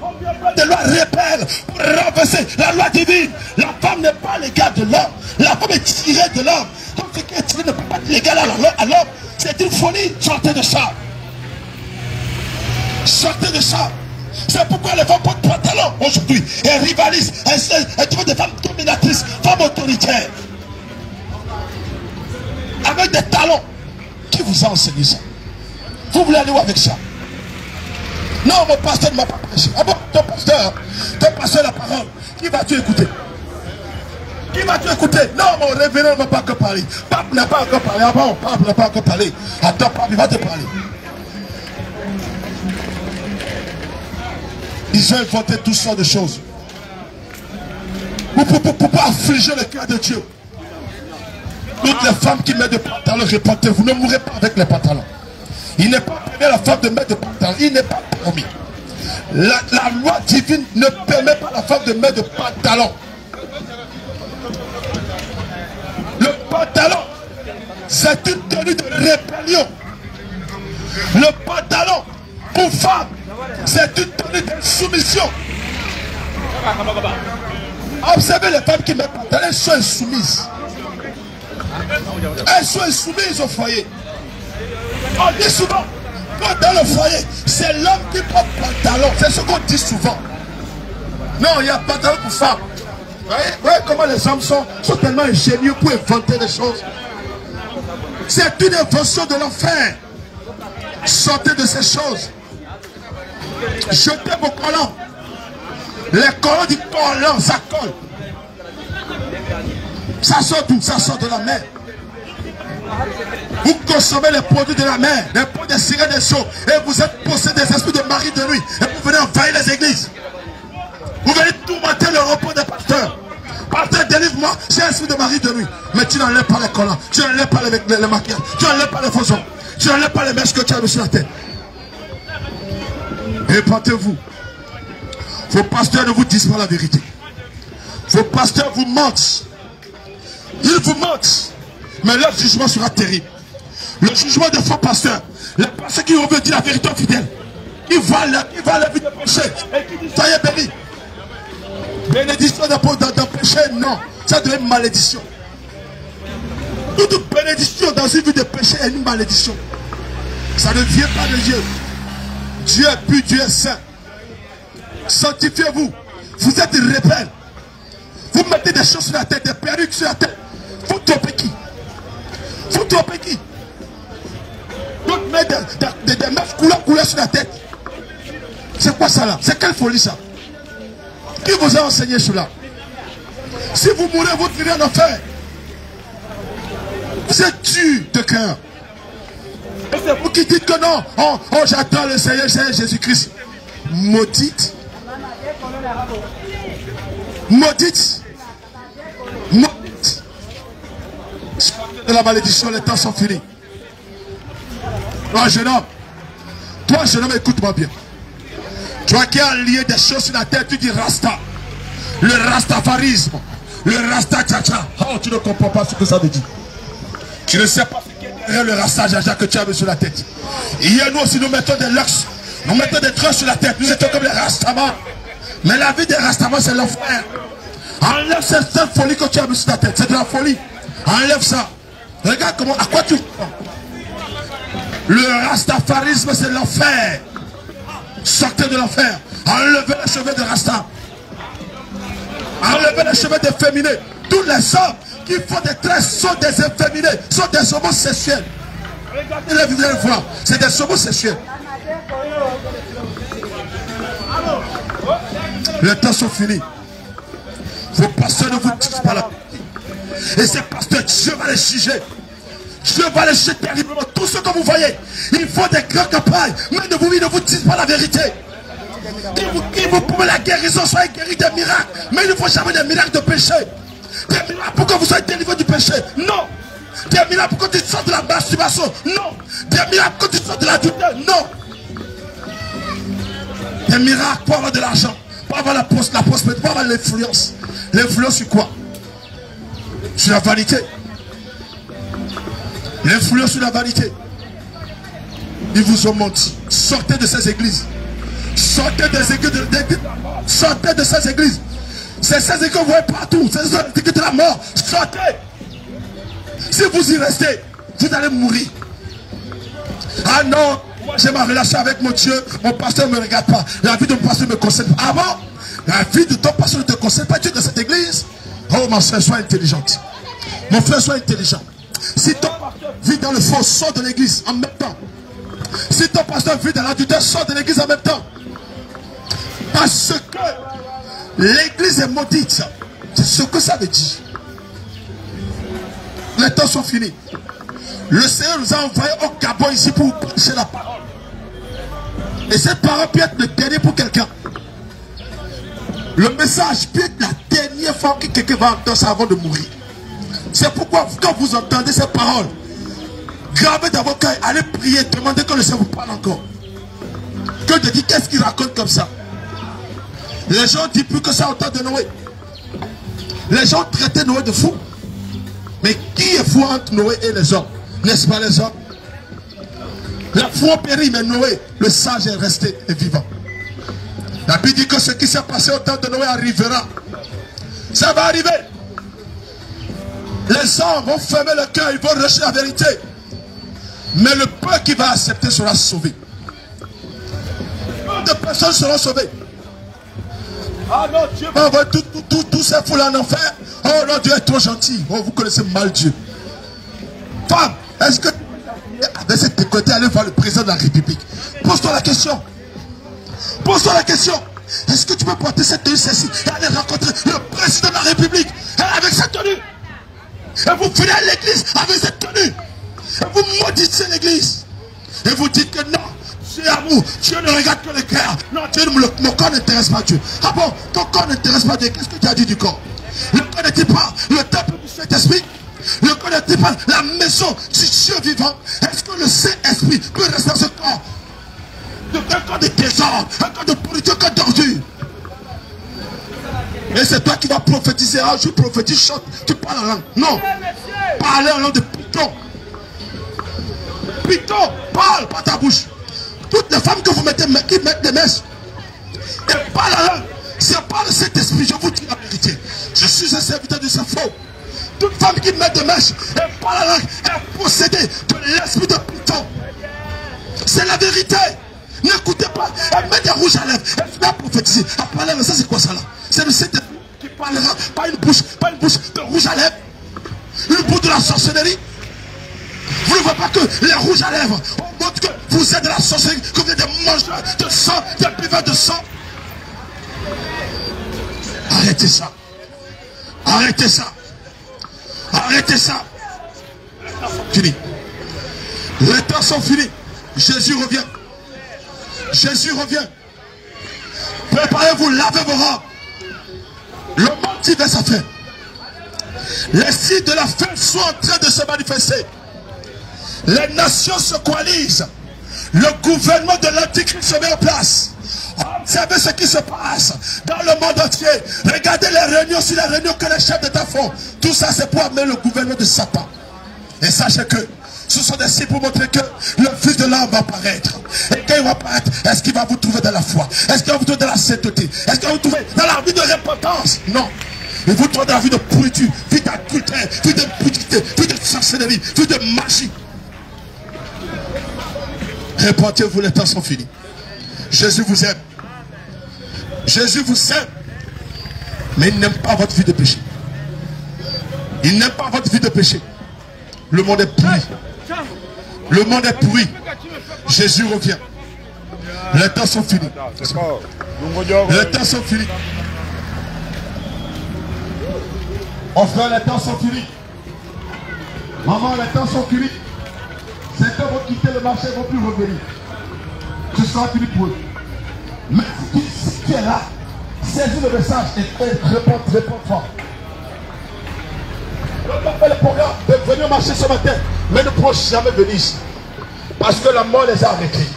des lois rebelles pour renverser la loi divine. La femme n'est pas l'égale de l'homme. La femme est tirée de l'homme. Donc ce qui est tiré ne peut pas être l'égal à l'homme. C'est une folie. Sortez de ça. Sortez de ça. C'est pourquoi les femmes portent pantalon aujourd'hui. Elles rivalisent. Elles trouvent des femmes dominatrices, femmes autoritaires. Avec des talons. Qui vous a enseigné ça? Vous voulez aller où avec ça? Non, mon pasteur ne m'a pas prêché. Ah bon, ton pasteur la parole. Qui vas-tu écouter? Qui vas-tu écouter? Non, mon révérend ne m'a pas encore parlé. Pape n'a pas encore parlé. Ah bon, Pape n'a pas encore parlé. Attends, Pape, il va te parler. Ils ont inventé toutes sortes de choses. Pour affliger le cœur de Dieu. Toutes les femmes qui mettent des pantalons, répondez, vous ne mourrez pas avec les pantalons. Il n'est pas permis à la femme de mettre des pantalons. Il n'est pas permis. La loi divine ne permet pas à la femme de mettre des pantalons. pantalon, c'est une tenue de rébellion. Le pantalon, pour femme, c'est une tenue de soumission. Observez les femmes qui mettent pantalon, elles sont insoumises. Elles sont insoumises au foyer. On dit souvent, dans le foyer, c'est l'homme qui porte pantalon. C'est ce qu'on dit souvent. Non, il y a pantalon pour femme. Vous voyez comment les hommes sont tellement ingénieux pour inventer des choses. C'est une invention de l'enfer. Sortez de ces choses. Jetez vos collants. Les collants du collant, ça colle. Ça sort d'où? Ça sort de la mer. Vous consommez les produits de la mer, les produits des cigarettes, des choses, et vous êtes possédés des esprits de mari de nuit, et vous venez envahir les églises. Vous venez tourmenter le repos des pasteurs. Pasteur, délivre-moi, j'ai un esprit de mari de nuit. Mais tu n'enlèves pas les collants, tu n'enlèves pas les maquillages, tu n'enlèves pas les faux ongles, tu n'enlèves pas les mèches que tu as mis sur la tête. Répentez-vous. Vos pasteurs ne vous disent pas la vérité. Vos pasteurs vous mentent. Ils vous mentent. Mais leur jugement sera terrible. Le jugement des faux pasteurs. Les pasteurs qui ont dit la vérité aux fidèles. Ils voient la vie de péché. Et qui disent, soyez bénis. Bénédiction d'un péché, non. Ça devient une malédiction. Toute bénédiction dans une vie de péché est une malédiction. Ça ne vient pas de Dieu. Dieu est pur, Dieu est saint. Sanctifiez-vous. Vous êtes rebelles. Vous mettez des choses sur la tête, des perruques sur la tête. Vous trompez qui? Vous trompez qui? D'autres mettent des meufs couleur sur la tête. C'est quoi ça là? C'est quelle folie ça? Qui vous a enseigné cela? Si vous mourrez, vous irez en enfer. Vous êtes dur de cœur. Et c'est vous qui dites que non. Oh, j'attends le Seigneur Jésus-Christ. Maudite. Maudite. Maudite. De la malédiction, les temps sont finis. Toi, jeune homme, écoute-moi bien. Toi qui as lié des choses sur la tête, tu dis Rasta. Le rastafarisme. Le rasta tcha-tcha. Oh, tu ne comprends pas ce que ça veut dire. Tu ne sais pas ce qu'est derrière le rasta jaja que tu as mis sur la tête. Hier, nous aussi, nous mettons des lux. Nous mettons des trucs sur la tête. Nous étions comme les rastamans. Mais la vie des rastamans, c'est l'enfer. Enlève cette folie que tu as mis sur la tête. C'est de la folie. Enlève ça. Regarde comment, à quoi tu prends. Le rastafarisme, c'est l'enfer. Sortez de l'enfer. Enlevez les cheveux de Rasta. Enlevez les cheveux des féminés. Tous les hommes qui font des tresses sont des efféminés, sont des homosexuels. Regardez-les, vous allez voir. C'est des homosexuels. Les temps sont finis. Vos pasteurs ne vous disent pas la vérité. Et ces pasteurs, Dieu va les juger. Dieu va les juger terriblement. Tout ce que vous voyez, ils font des grandes campagnes, mais ils ne vous disent pas la vérité. Ils vous promettent la guérison, soyez guéris des miracles, mais il ne faut jamais des miracles de péché. Des miracles pour que vous soyez délivrés du péché. Non. Des miracles pour que tu sortes de la masturbation. Non. Des miracles pour que tu sortes de l'adultère. Non. Des miracles pour avoir de l'argent, pour avoir la prospérité, pour avoir l'influence. L'influence sur quoi? Sur la vanité. L'influence sur la vanité. Ils vous ont menti. Sortez de ces églises. Sortez des églises. Sortez de ces églises. C'est ces églises que vous voyez partout. C'est ces églises de la mort. Sortez. Si vous y restez, vous allez mourir. Ah non, moi j'ai ma relation avec mon Dieu. Mon pasteur ne me regarde pas. La vie de mon pasteur ne me concerne pas. Ah bon? La vie de ton pasteur ne te concerne pas. Tu es dans cette église. Oh ma soeur, sois intelligente. Mon frère, sois intelligent. Si ton pasteur vit dans le faux, sors de l'église en même temps. Si ton pasteur vit dans l'adultère, sors de l'église en même temps. Parce que l'église est maudite. C'est ce que ça veut dire. Les temps sont finis. Le Seigneur nous a envoyés au Gabon ici pour prêcher la parole. Et cette parole peut être le dernier pour quelqu'un. Le message peut être la dernière fois que quelqu'un va entendre ça avant de mourir. C'est pourquoi quand vous entendez ces paroles, gravez dans vos cœurs, allez prier, demandez que le Seigneur vous parle encore. Que Dieu dit, qu'est-ce qu'il raconte comme ça? Les gens disent plus que ça au temps de Noé. Les gens traitaient Noé de fou. Mais qui est foi entre Noé et les hommes? N'est-ce pas les hommes? La foi périt, mais Noé, le sage, est resté et vivant. La Bible dit que ce qui s'est passé au temps de Noé arrivera. Ça va arriver. Les hommes vont fermer le cœur, ils vont rejeter la vérité. Mais le peuple qui va accepter sera sauvé. Des personnes seront sauvées. Ah non, Dieu. On va tous ces foules en enfer. Oh non, Dieu est trop gentil. Oh, vous connaissez mal Dieu. Femme, est-ce que avec cette côté, allez voir le président de la République? Pose-toi la question. Pose-toi la question. Est-ce que tu peux porter cette tenue celle-ci et aller rencontrer le président de la République avec cette tenue? Et vous venez à l'église avec cette tenue. Et vous maudissez l'église. Et vous dites que non, c'est amour. Dieu ne regarde que le cœur. Non, Dieu, mon corps n'intéresse pas Dieu. Ah bon, ton corps n'intéresse pas Dieu. Qu'est-ce que tu as dit du corps? Le corps n'était pas le temple du Saint-Esprit. Le corps n'était pas la maison du Dieu vivant. Est-ce que le Saint-Esprit peut rester dans ce corps? Un corps de désordre, un corps de pourriture, un corps d'ordure. Et c'est toi qui vas prophétiser. Ah, je prophétise, chante, tu parles en langue. Non. Parlez en langue de python. Python, parle par ta bouche. Toutes les femmes que vous mettez, qui mettent des messes, et parlent en langue. C'est pas le Saint-Esprit, je vous dis la vérité. Je suis un serviteur de ce faux. Toute femme qui met des mèches, et parle en langue, est possédée de l'esprit de python. C'est la vérité. N'écoutez pas. Elle met des rouges à lèvres. Elle va prophétiser. Elle parle, ça c'est quoi ça là? C'est le Saint-Esprit qui parlera. Pas une bouche de rouge à lèvres. Le bout de la sorcellerie. Vous ne voyez pas que les rouges à lèvres, on montre que vous êtes de la sorcellerie, que vous êtes des mangeurs de sang, des buveurs de sang. Arrêtez ça. Arrêtez ça. Arrêtez ça. Fini. Les temps sont finis. Jésus revient. Jésus revient. Préparez-vous, lavez vos robes. Le monde tire vers sa fin. Les signes de la fin sont en train de se manifester. Les nations se coalisent. Le gouvernement de l'Antichrist se met en place. Observez ce qui se passe dans le monde entier. Regardez les réunions sur les réunions que les chefs d'État font. Tout ça c'est pour amener le gouvernement de Satan. Et sachez que ce sont des signes pour montrer que le Fils de l'homme va apparaître. Et quand il va apparaître, est-ce qu'il va vous trouver dans la foi? Est-ce qu'il va vous trouver dans la sainteté? Est-ce qu'il va vous trouver dans la vie de repentance? Non. Il vous trouve dans la vie de pourriture, vie d'adultère, vie de pudicité, vie de sorcellerie, vie de magie. Répentez-vous, les temps sont finis. Jésus vous aime. Jésus vous aime. Mais il n'aime pas votre vie de péché. Il n'aime pas votre vie de péché. Le monde est pourri. Le monde est pourri. Jésus revient. Les temps sont finis. Les temps sont finis. Mon frère, les temps sont finis. Maman, les temps sont finis. Certains vont quitter le marché, ne vont plus revenir. Ce sera fini pour eux. Mais si tu es là, saisis le message et réponds fort. On fait le programme de venir marcher ce matin, mais ne pourront jamais venir ici. Parce que la mort les a arrêtés.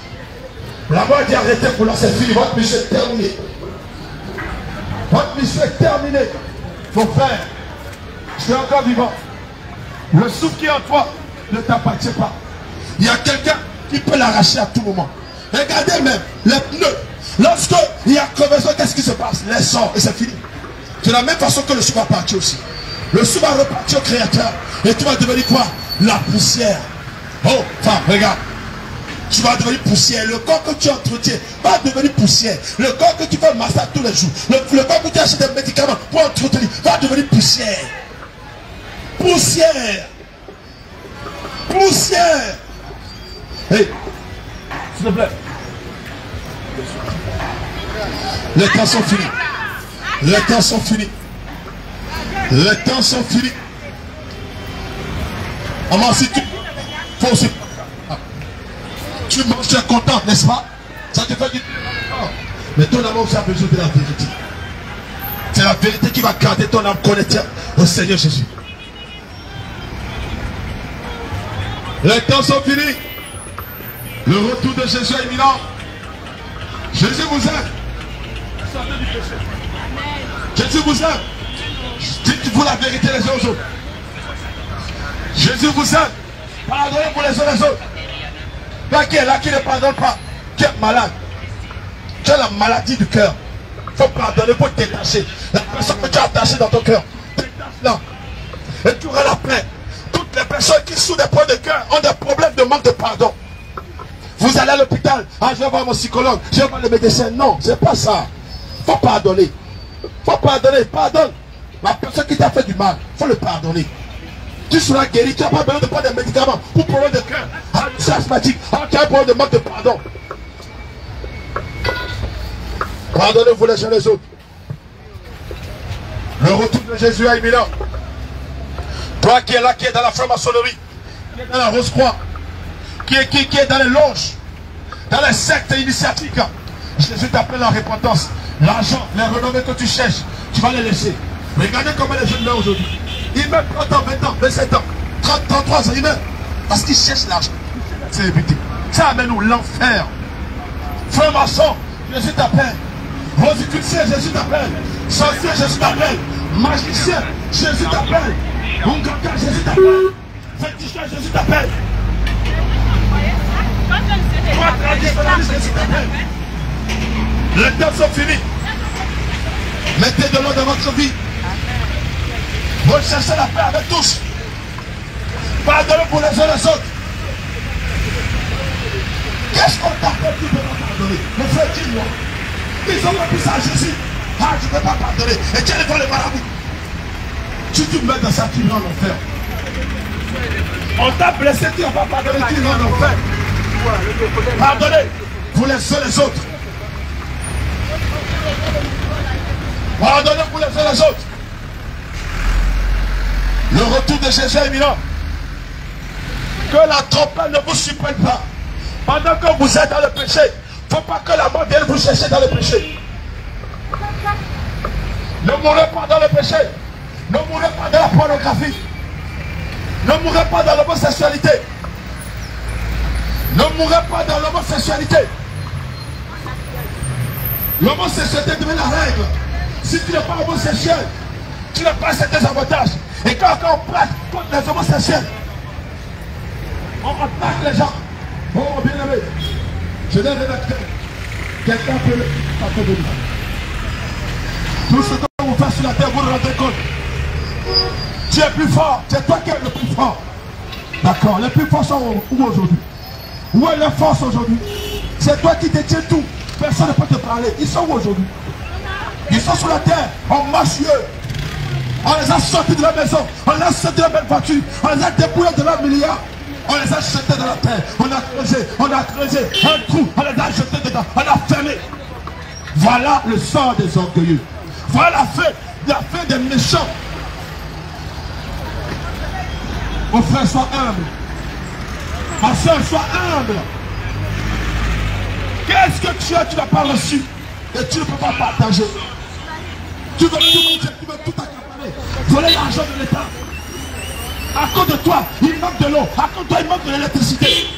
La mort dit arrêtez pour là, c'est fini. Votre mission est terminée. Votre mission est terminée. Mon frère, tu es encore vivant. Le souffle qui est en toi ne t'appartient pas. Il y a quelqu'un qui peut l'arracher à tout moment. Regardez même les pneus. Lorsque il y a crevaison, qu'est-ce qui se passe? Les sorts et c'est fini. De la même façon que le souffle va partir aussi. Le souffle va repartir au Créateur. Et tu vas devenir quoi? La poussière. Oh, femme, regarde. Tu vas devenir poussière. Le corps que tu entretiens va devenir poussière. Le corps que tu fais massage tous les jours. Le corps que tu achètes des médicaments pour entretenir va devenir poussière. Poussière. Poussière. Hey, s'il te plaît. Les temps sont finis. Les temps sont finis. Les temps sont finis. Maman, si tu... faut aussi... Tu manges, tu es content, n'est-ce pas? Ça te fait du... Mais ton amour, ça a besoin de la vérité. C'est la vérité qui va garder ton âme connectée au Seigneur Jésus. Les temps sont finis. Le retour de Jésus est imminent. Jésus vous aime. Sortez du péché. Jésus vous aime. Dites-vous la vérité les uns aux autres. Jésus vous aime. Pardonnez pour les uns et les autres. Toi qui est là, qui ne pardonne pas, qui est malade. Tu as la maladie du cœur. Il faut pardonner pour te détacher. La personne que tu as attachée dans ton cœur, détache-la. Et tu auras la paix. Toutes les personnes qui souffrent des problèmes de cœur ont des problèmes de manque de pardon. Vous allez à l'hôpital, ah, je vais voir mon psychologue, je vais voir le médecin. Non, c'est pas ça. Il faut pardonner. Il faut pardonner. Pardonne. La personne qui t'a fait du mal, il faut le pardonner. Tu seras guéri, tu n'as pas besoin de prendre des médicaments pour problème de cœur. Ah, tu es asthmatique, ah, tu as un problème de manque de pardon. Pardonnez-vous les uns les autres. Le retour de Jésus est imminent. Toi qui es là, qui est dans la franc-maçonnerie, qui est dans la Rose-Croix, qui est dans les loges, dans les sectes initiatiques, Jésus t'appelle la repentance. L'argent, les renommées que tu cherches, tu vas les laisser. Regardez comment les jeunes meurent aujourd'hui. Ils meurent 30 ans, 20 ans, 27 ans, 30, 33 ans, ils meurent. Parce qu'ils cherchent l'argent. C'est évité. Ça amène nous l'enfer. Franc-maçon, Jésus t'appelle. Rosicrucien, Jésus t'appelle. Sorcier, Jésus t'appelle. Magicien, Jésus t'appelle. Ungaka, Jésus t'appelle. Féticheur, Jésus t'appelle. Toi, traditionnaliste, Jésus t'appelle. Les temps sont finis. Mettez de l'eau dans votre vie. Recherchez la paix avec tous. Pardonnez pour les uns et les autres. Qu'est-ce qu'on t'a fait que tu ne peux pas pardonner? Mon frère, dis-moi. Ils ont appris ça à Jésus. Ah, je ne peux pas pardonner. Et tiens devant les marabouts. Si tu mets dans ça, tu vas en enfer. On t'a blessé, tu ne vas pas pardonner, tu vas en enfer. Pardonnez pour les uns et les autres. Pardonnez pour les uns et les autres. Le retour de Jésus est imminent. Que la trompette ne vous surprenne pas. Pendant que vous êtes dans le péché, il ne faut pas que la mort vienne vous chercher dans le péché. Ne mourrez pas dans le péché. Ne mourrez pas dans la pornographie. Ne mourrez pas dans l'homosexualité. Ne mourrez pas dans l'homosexualité. L'homosexualité devient la règle. Si tu n'es pas homosexuel, tu n'as pas certains avantages. Et quand on plaque contre les homosexuels, on attaque les gens. Oh, bien aimé, je l'ai rédacté. Quelqu'un peut le faire de lui. Tout ce que vous faites sur la terre, vous vous rendez compte. Tu es plus fort. C'est toi qui es le plus fort. D'accord. Les plus forts sont où aujourd'hui? Où est la force aujourd'hui? C'est toi qui détiens tout. Personne ne peut te parler. Ils sont où aujourd'hui? Ils sont sur la terre. On marche sur eux. On les a sortis de la maison. On les a sortis de la belle voiture. On les a dépouillés de leurs milliards. On les a jetés dans la terre. On a creusé un trou. On les a jetés dedans. On a fermé. Voilà le sort des orgueilleux. Voilà la fin des méchants. Mon frère, sois humble. Ma soeur, sois humble. Qu'est-ce que tu as, tu n'as pas reçu et tu ne peux pas partager. Tu veux tout accaparer. Voler l'argent de l'État. À cause de toi, il manque de l'eau. À cause de toi, il manque de l'électricité.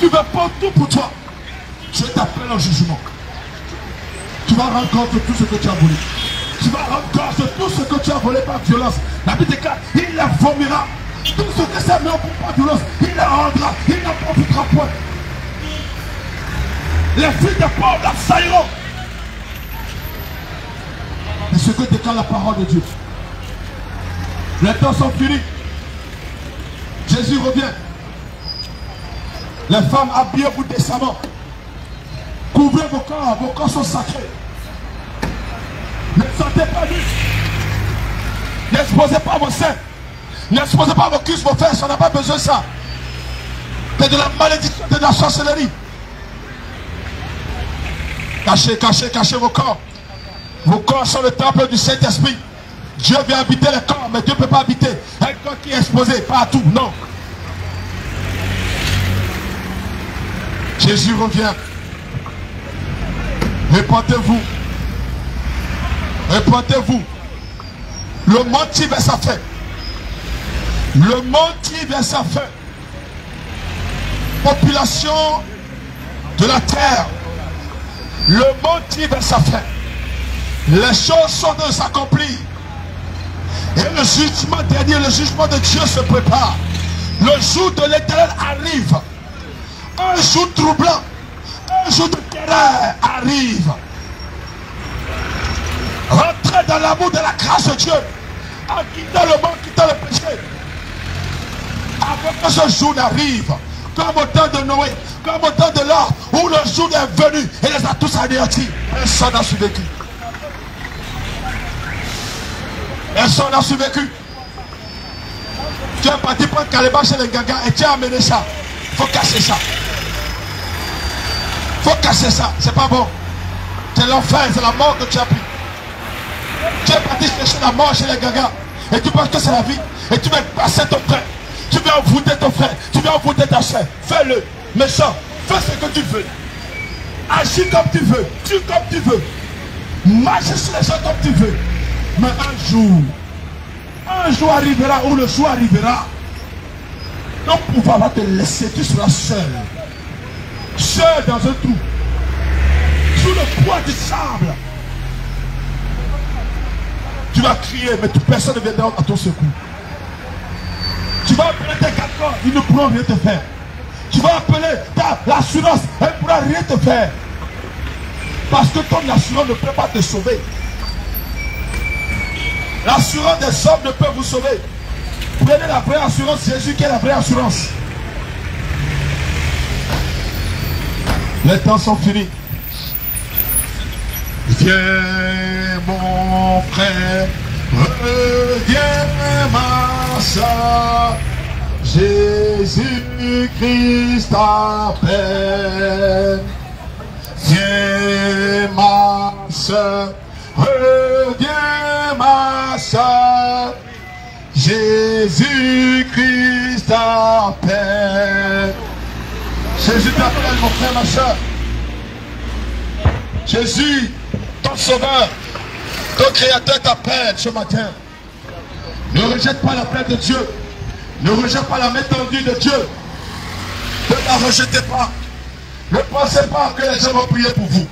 Tu veux pas tout pour toi. Je t'appelle en jugement. Tu vas rendre compte de tout ce que tu as volé. Tu vas rendre compte de tout ce que tu as volé par violence. La Bible déclare, il les vomira. Tout ce que ça met pour par violence, il les rendra. Il n'en profitera point. Les filles de pauvres l'assailleront. Et ce que déclare la parole de Dieu. Les temps sont finis. Jésus revient. Les femmes, habillez-vous décemment. Couvrez vos corps sont sacrés. Ne sentez pas nu. N'exposez pas vos seins. N'exposez pas vos cuisses, vos fesses. On n'a pas besoin de ça. C'est de la malédiction, de la chancellerie. Cachez vos corps. Vos corps sont le temple du Saint-Esprit. Dieu vient habiter les corps, mais Dieu ne peut pas habiter un corps qui est exposé partout. Non. Jésus revient. Répentez-vous. Répentez-vous. Le monde tire vers sa fin. Le monde tire vers sa fin. Population de la terre. Le monde tire vers sa fin. Les choses sont de s'accomplir. Et le jugement dernier, le jugement de Dieu se prépare. Le jour de l'Éternel arrive. Un jour troublant, un jour de terreur arrive. Rentrez dans l'amour de la grâce de Dieu, en quittant le monde, quittant le péché. Avant que ce jour n'arrive, comme au temps de Noé, comme au temps de l'or, où le jour est venu et les a tous anéantis. Personne n'a survécu. Personne n'a survécu. Tu es parti prendre Kaleba chez les gagas et tu as amené ça. Il faut casser ça. Il faut casser ça. C'est pas bon. C'est l'enfer, c'est la mort que tu as pris. Tu es parti chercher la mort chez les gagas et tu penses que c'est la vie. Et tu vas passer ton frère. Tu vas envoûter ton frère. Tu vas envoûter ta soeur. Fais-le. Méchant. Fais ce que tu veux. Agis comme tu veux. Tue comme tu veux. Marche sur les gens comme tu veux. Mais un jour arrivera où le jour arrivera. Ton pouvoir va te laisser. Tu seras seul. Seul dans un trou. Sous le poids du sable. Tu vas crier, mais toute personne ne viendra à ton secours. Tu vas appeler tes cadres, ils ne pourront rien te faire. Tu vas appeler l'assurance, elle ne pourra rien te faire. Parce que ton assurance ne peut pas te sauver. L'assurance des hommes ne peut vous sauver. Prenez la vraie assurance, Jésus qui est la vraie assurance. Les temps sont finis. Viens mon frère, reviens ma soeur, Jésus-Christ t'appelle. Viens ma soeur, reviens ma soeur, Jésus-Christ t'appelle. Jésus t'appelle mon frère, ma soeur. Jésus, ton sauveur, ton créateur t'appelle ce matin. Ne rejette pas l'appel de Dieu. Ne rejette pas la main tendue de Dieu. Ne la rejetez pas. Ne pensez pas que les gens vont prier pour vous.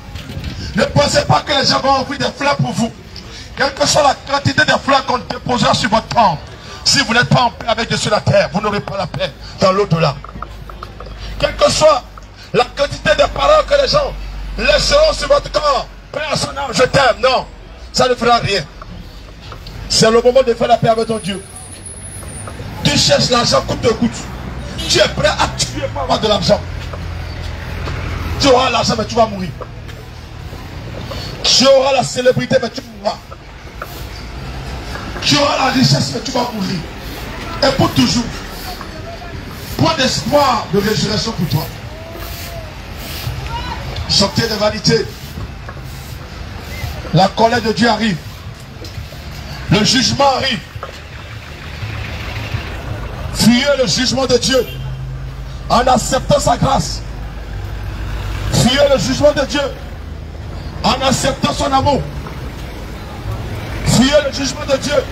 Ne pensez pas que les gens vont offrir des fleurs pour vous. Quelle que soit la quantité de fleurs qu'on déposera sur votre temple, si vous n'êtes pas en paix avec Dieu sur la terre, vous n'aurez pas la paix dans l'au-delà. Quelle que soit la quantité de paroles que les gens laisseront sur votre corps, Père à son âme, je t'aime. Non, ça ne fera rien. C'est le moment de faire la paix avec ton Dieu. Tu cherches l'argent coûte que coûte. Tu es prêt à tuer pour avoir de l'argent. Tu auras l'argent mais tu vas mourir. Tu auras la célébrité mais tu mourras. Tu auras la richesse mais tu vas mourir. Et pour toujours. Point d'espoir de résurrection pour toi. Sortez de vanité. La colère de Dieu arrive. Le jugement arrive. Fuyez le jugement de Dieu en acceptant sa grâce. Fuyez le jugement de Dieu en acceptant son amour. Fuyez le jugement de Dieu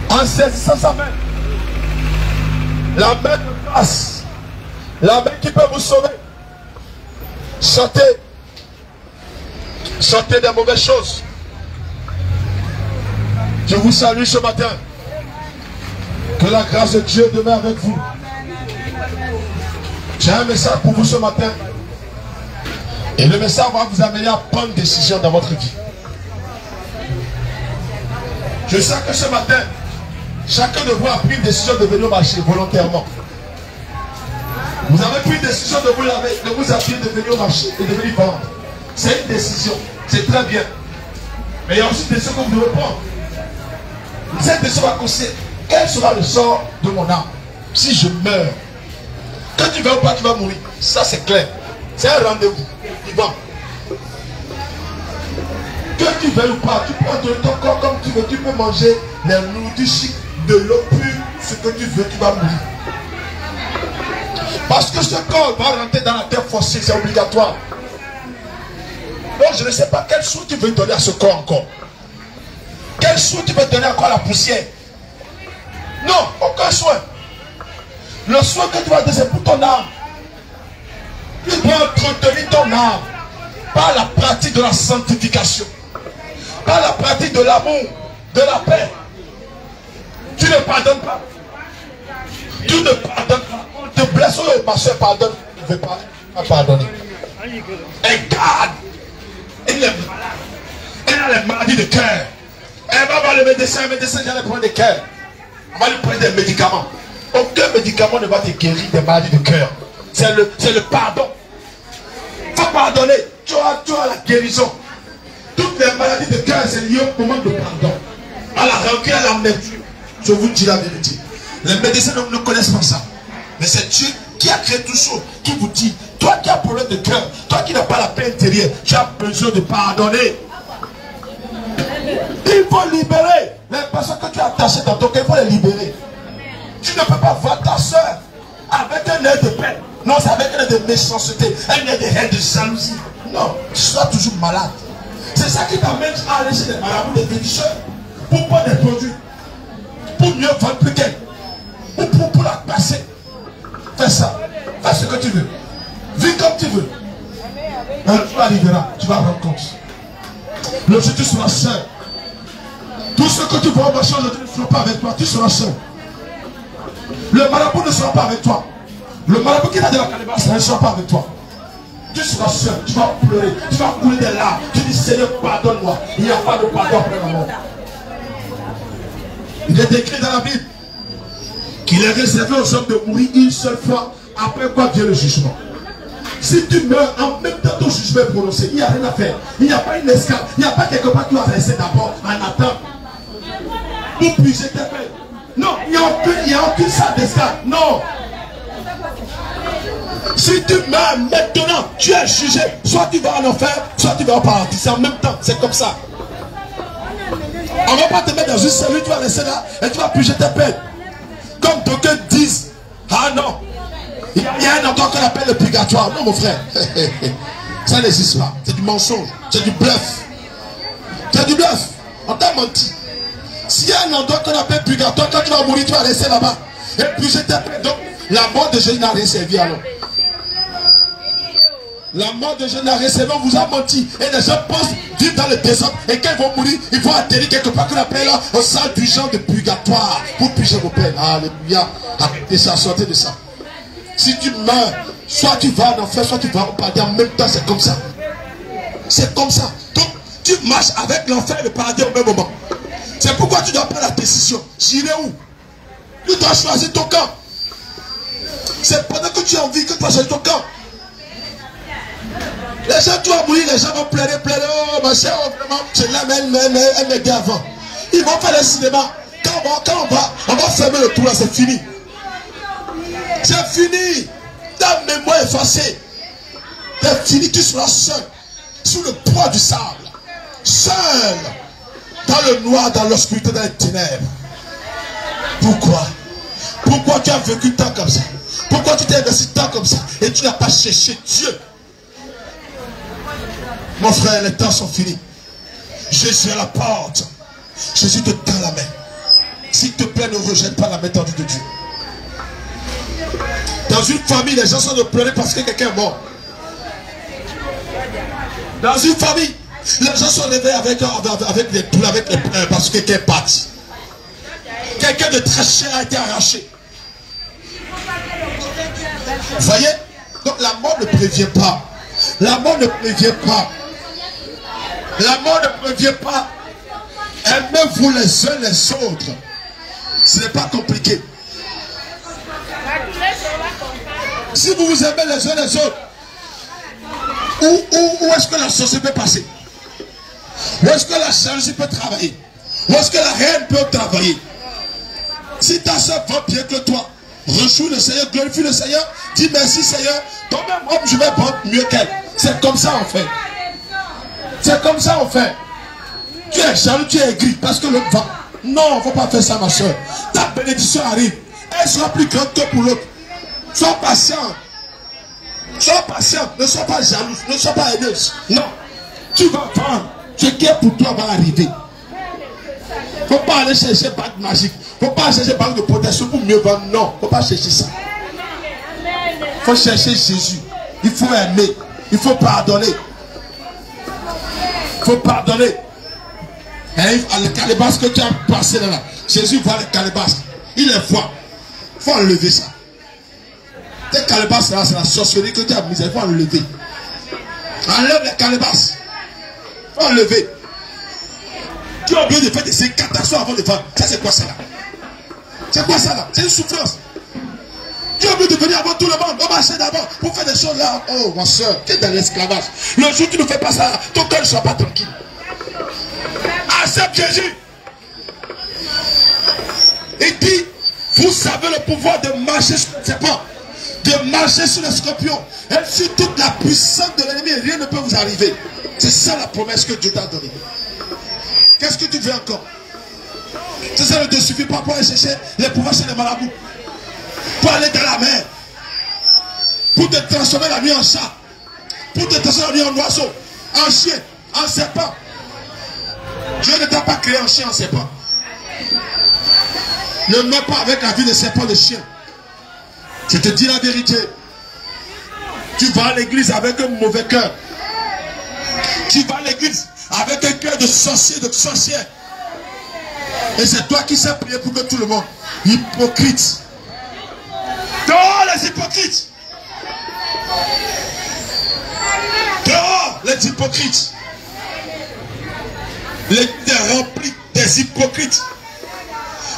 en saisissant sa main. La main de grâce. La main qui peut vous sauver. Sortez. Sortez des mauvaises choses. Je vous salue ce matin. Que la grâce de Dieu demeure avec vous. J'ai un message pour vous ce matin. Et le message va vous amener à prendre une décision dans votre vie. Je sais que ce matin, chacun de vous a pris une décision de venir au marché volontairement. Vous avez pris une décision de vous appuyer, de venir au marché et de venir vendre. C'est une décision. C'est très bien. Mais il y a aussi une décision que vous devez prendre. Cette décision va conseiller. Quel sera le sort de mon âme si je meurs? Quand tu vas ou pas, tu vas mourir. Ça c'est clair. C'est un rendez-vous vivant. Que tu veuilles ou pas, tu prends ton corps comme tu veux. Tu peux manger les nourritures chics, de l'eau pure, ce que tu veux, tu vas mourir. Parce que ce corps va rentrer dans la terre fossile, c'est obligatoire. Donc je ne sais pas quel soin tu veux donner à ce corps encore. Quel soin tu veux donner encore à la poussière? Non, aucun soin. Le soin que tu vas donner, c'est pour ton âme. Tu dois entretenir ton âme par la pratique de la sanctification, par la pratique de l'amour, de la paix. Tu ne pardonnes pas. Tu ne pardonnes pas. On te blesse, ma soeur pardonne. Tu ne veux pas pardonner. Elle garde. Elle est malade. Elle a les maladies de cœur. Elle va voir le médecin j'allais prendre des cœurs. On va lui prendre des médicaments. Aucun médicament ne va te guérir des maladies de cœur. C'est le pardon. Il faut pardonner. Tu as la guérison. Toutes les maladies de cœur, c'est lié au moment de pardon. À la rancune, à l'amertume. Je vous dis la vérité. Les médecins ne connaissent pas ça. Mais c'est Dieu qui a créé tout ça. Qui vous dit, toi qui as un problème de cœur, toi qui n'as pas la paix intérieure, tu as besoin de pardonner. Il faut libérer les personnes que tu as attachées dans ton cœur. Il faut les libérer. Tu ne peux pas voir ta soeur avec un air de paix. Non, c'est avec un air de méchanceté, un air de haine, de jalousie. Non, tu seras toujours malade. C'est ça qui t'amène à aller chez les marabouts, des guérisseurs, pour prendre des produits, pour mieux vendre plus qu'elle, ou pour la passer. Fais ça. Fais ce que tu veux. Vis comme tu veux. Un jour arrivera, tu vas rendre compte. L'objectif sera seul. Tout ce que tu vois marcher aujourd'hui ne sera pas avec toi, tu seras seul. Le marabout ne sera pas avec toi. Le marabout qui t'a de la calebasse ne sera pas avec toi. Tu seras seul, tu vas pleurer, tu vas couler des larmes. Tu dis Seigneur, pardonne-moi. Il n'y a pas de pardon après la mort. Il est écrit dans la Bible qu'il est réservé aux hommes de mourir une seule fois, après quoi vient le jugement. Si tu meurs en même temps ton jugement est prononcé, il n'y a rien à faire. Il n'y a pas une escale, il n'y a pas quelque part qui va rester d'abord en attente pour puiser tes peines. Non, il n'y a aucune salle d'escale. Non. Si tu meurs maintenant, tu es jugé. Soit tu vas en enfer, soit tu vas au paradis. C'est en même temps, c'est comme ça. On ne va pas te mettre dans une cellule, tu vas rester là et tu vas puiser tes peines. Comme d'aucuns disent, ah non, il y a un endroit qu'on appelle le purgatoire. Non mon frère, ça n'existe pas. C'est du mensonge, c'est du bluff. C'est du bluff, on t'a menti. S'il y a un endroit qu'on appelle purgatoire, quand tu vas mourir, tu vas rester là-bas et puiser tes peines. Donc la mort de Jésus n'a rien servi alors. La mort de Jésus n'a rien servi, on vous a menti. Et les gens pensent vivre dans le désordre. Et quand ils vont mourir, ils vont atterrir quelque part qu'on appelle au salle du genre de purgatoire pour puiser vos peines. Alléluia. Et ça, sortez de ça. Si tu meurs, soit tu vas en enfer, soit tu vas au paradis. En même temps, c'est comme ça. C'est comme ça. Donc, tu marches avec l'enfer et le paradis au même moment. C'est pourquoi tu dois prendre la décision. J'irai où? Tu dois choisir ton camp. C'est pendant que tu as envie que tu dois choisir ton camp. Les gens, tu vas mourir, les gens vont pleurer. Oh, ma soeur, vraiment, je l'aime, elle m'aidait avant. Ils vont faire le cinéma. Quand on va fermer le trou là, c'est fini. C'est fini. Ta mémoire est effacée. C'est fini, tu seras seul. Sous le poids du sable. Seul. Dans le noir, dans l'obscurité, dans les ténèbres. Pourquoi? Pourquoi tu as vécu tant comme ça? Pourquoi tu t'es investi tant comme ça? Et tu n'as pas cherché Dieu? Mon frère, les temps sont finis. Jésus est à la porte. Jésus te tend la main. S'il te plaît, ne rejette pas la main tendue de Dieu. Dans une famille, les gens sont de pleurer parce que quelqu'un est mort. Dans une famille, les gens sont levés avec les pleurs, parce que quelqu'un est parti. Quelqu'un de très cher a été arraché. Vous voyez? Donc la mort ne prévient pas. La mort ne prévient pas. La mort ne prévient pas. Aimez-vous les uns les autres. Ce n'est pas compliqué. Si vous vous aimez les uns les autres, où est-ce que la société peut passer? Où est-ce que la jalousie peut travailler? Où est-ce que la haine peut travailler? Si ta soeur va bien que toi, rejoue le Seigneur, glorifie le Seigneur, dis merci Seigneur, toi-même je vais prendre mieux qu'elle. C'est comme ça on fait. C'est comme ça on fait. Tu es jaloux, tu es aigri parce que l'autre va. Non, il ne faut pas faire ça ma soeur. Ta bénédiction arrive. Elle sera plus grande que pour l'autre. Sois patient. Sois patient. Ne sois pas jaloux. Ne sois pas haineuse. Non. Tu vas vendre. Ce qui est pour toi va arriver. Il ne faut pas aller chercher bague magique. Il ne faut pas chercher bague de protection pour mieux vendre. Non. Il ne faut pas chercher ça. Il faut chercher Jésus. Il faut aimer. Il faut pardonner. Il faut pardonner. Le calebasse que tu as passé là, Jésus voit le calebasse. Il les voit. Il faut enlever ça. Tes calebasses là, c'est la sorcellerie que tu as mise. Il faut enlever. Enlève les calebasses. Il faut enlever. Tu as oublié de faire des incantations avant de faire. Ça, c'est quoi ça là? C'est quoi ça là? C'est une souffrance. Tu as oublié de venir avant tout le monde. On marcher d'abord pour faire des choses là. Oh, ma soeur, tu es dans l'esclavage. Le jour où tu ne fais pas ça, ton cœur ne sera pas tranquille. Accepte Jésus. Il dit, vous avez le pouvoir de marcher sur les serpents, de marcher sur les scorpions, et sur toute la puissance de l'ennemi, rien ne peut vous arriver. C'est ça la promesse que Dieu t'a donnée. Qu'est-ce que tu veux encore? C'est ça ne te suffit pas pour aller chercher les pouvoirs chez les marabouts, pour aller dans la mer, pour te transformer la nuit en chat, pour te transformer la nuit en oiseau, en chien, en serpent. Dieu ne t'a pas créé en chien, en serpent. Ne mets pas avec la vie de serpent de chien. Je te dis la vérité. Tu vas à l'église avec un mauvais cœur. Tu vas à l'église avec un cœur de sorcier, de sorcière. Et c'est toi qui sais prier pour que tout le monde. Hypocrite. Dehors les hypocrites. Dehors les hypocrites. L'église est remplie des hypocrites.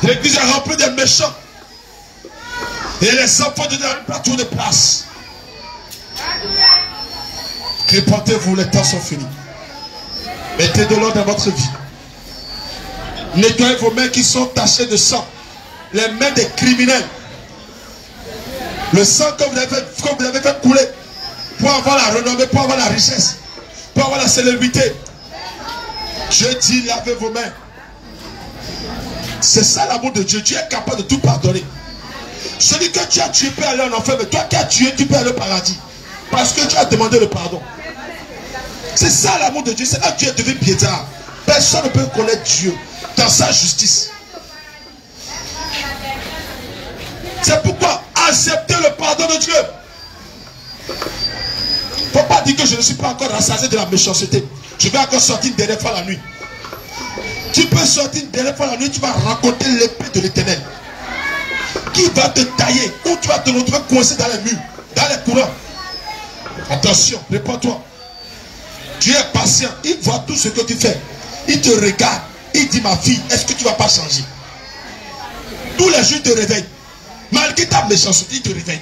L'église est remplie des méchants. Et les enfants de Dieu n'ont pas trop de place. Répentez-vous, les temps sont finis. Mettez de l'ordre dans votre vie. Nettoyez vos mains qui sont tachées de sang. Les mains des criminels. Le sang que vous avez fait couler pour avoir la renommée, pour avoir la richesse, pour avoir la célébrité. Je dis, lavez vos mains. C'est ça l'amour de Dieu. Dieu est capable de tout pardonner. Celui que tu as tué peut aller en enfer, mais toi qui as tué, tu peux aller au paradis. Parce que tu as demandé le pardon. C'est ça l'amour de Dieu. C'est là que Dieu est devenu piétard. Personne ne peut connaître Dieu dans sa justice. C'est pourquoi accepter le pardon de Dieu. Il ne faut pas dire que je ne suis pas encore rassasié de la méchanceté. Je vais encore sortir une dernière fois la nuit. Tu peux sortir une dernière fois la nuit, tu vas raconter l'épée de l'Éternel. Qui va te tailler, ou tu vas te retrouver coincé dans les murs, dans les courants. Attention, réponds-toi. Dieu est patient, il voit tout ce que tu fais. Il te regarde, il dit, ma fille, est-ce que tu ne vas pas changer? Tous les jours, il te réveille. Malgré ta méchanceté, il te réveille.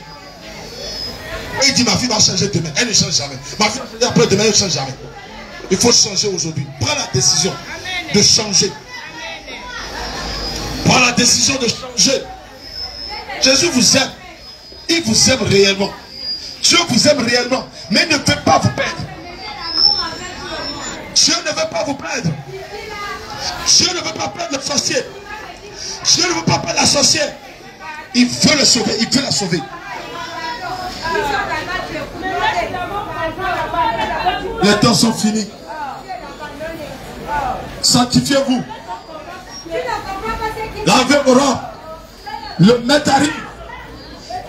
Et il dit, ma fille va changer demain. Elle ne change jamais. Ma fille va changer après demain, elle ne change jamais. Il faut changer aujourd'hui. Prends la décision de changer. Prends la décision de changer. Jésus vous aime. Il vous aime réellement. Dieu vous aime réellement. Mais il ne veut pas vous perdre. Dieu ne veut pas vous perdre. Dieu ne veut pas perdre le sorcier. Dieu ne veut pas perdre la sorcière. Il veut le sauver. Il veut la sauver. Les temps sont finis. Sanctifiez-vous. Lavez vos robes. Le maître arrive.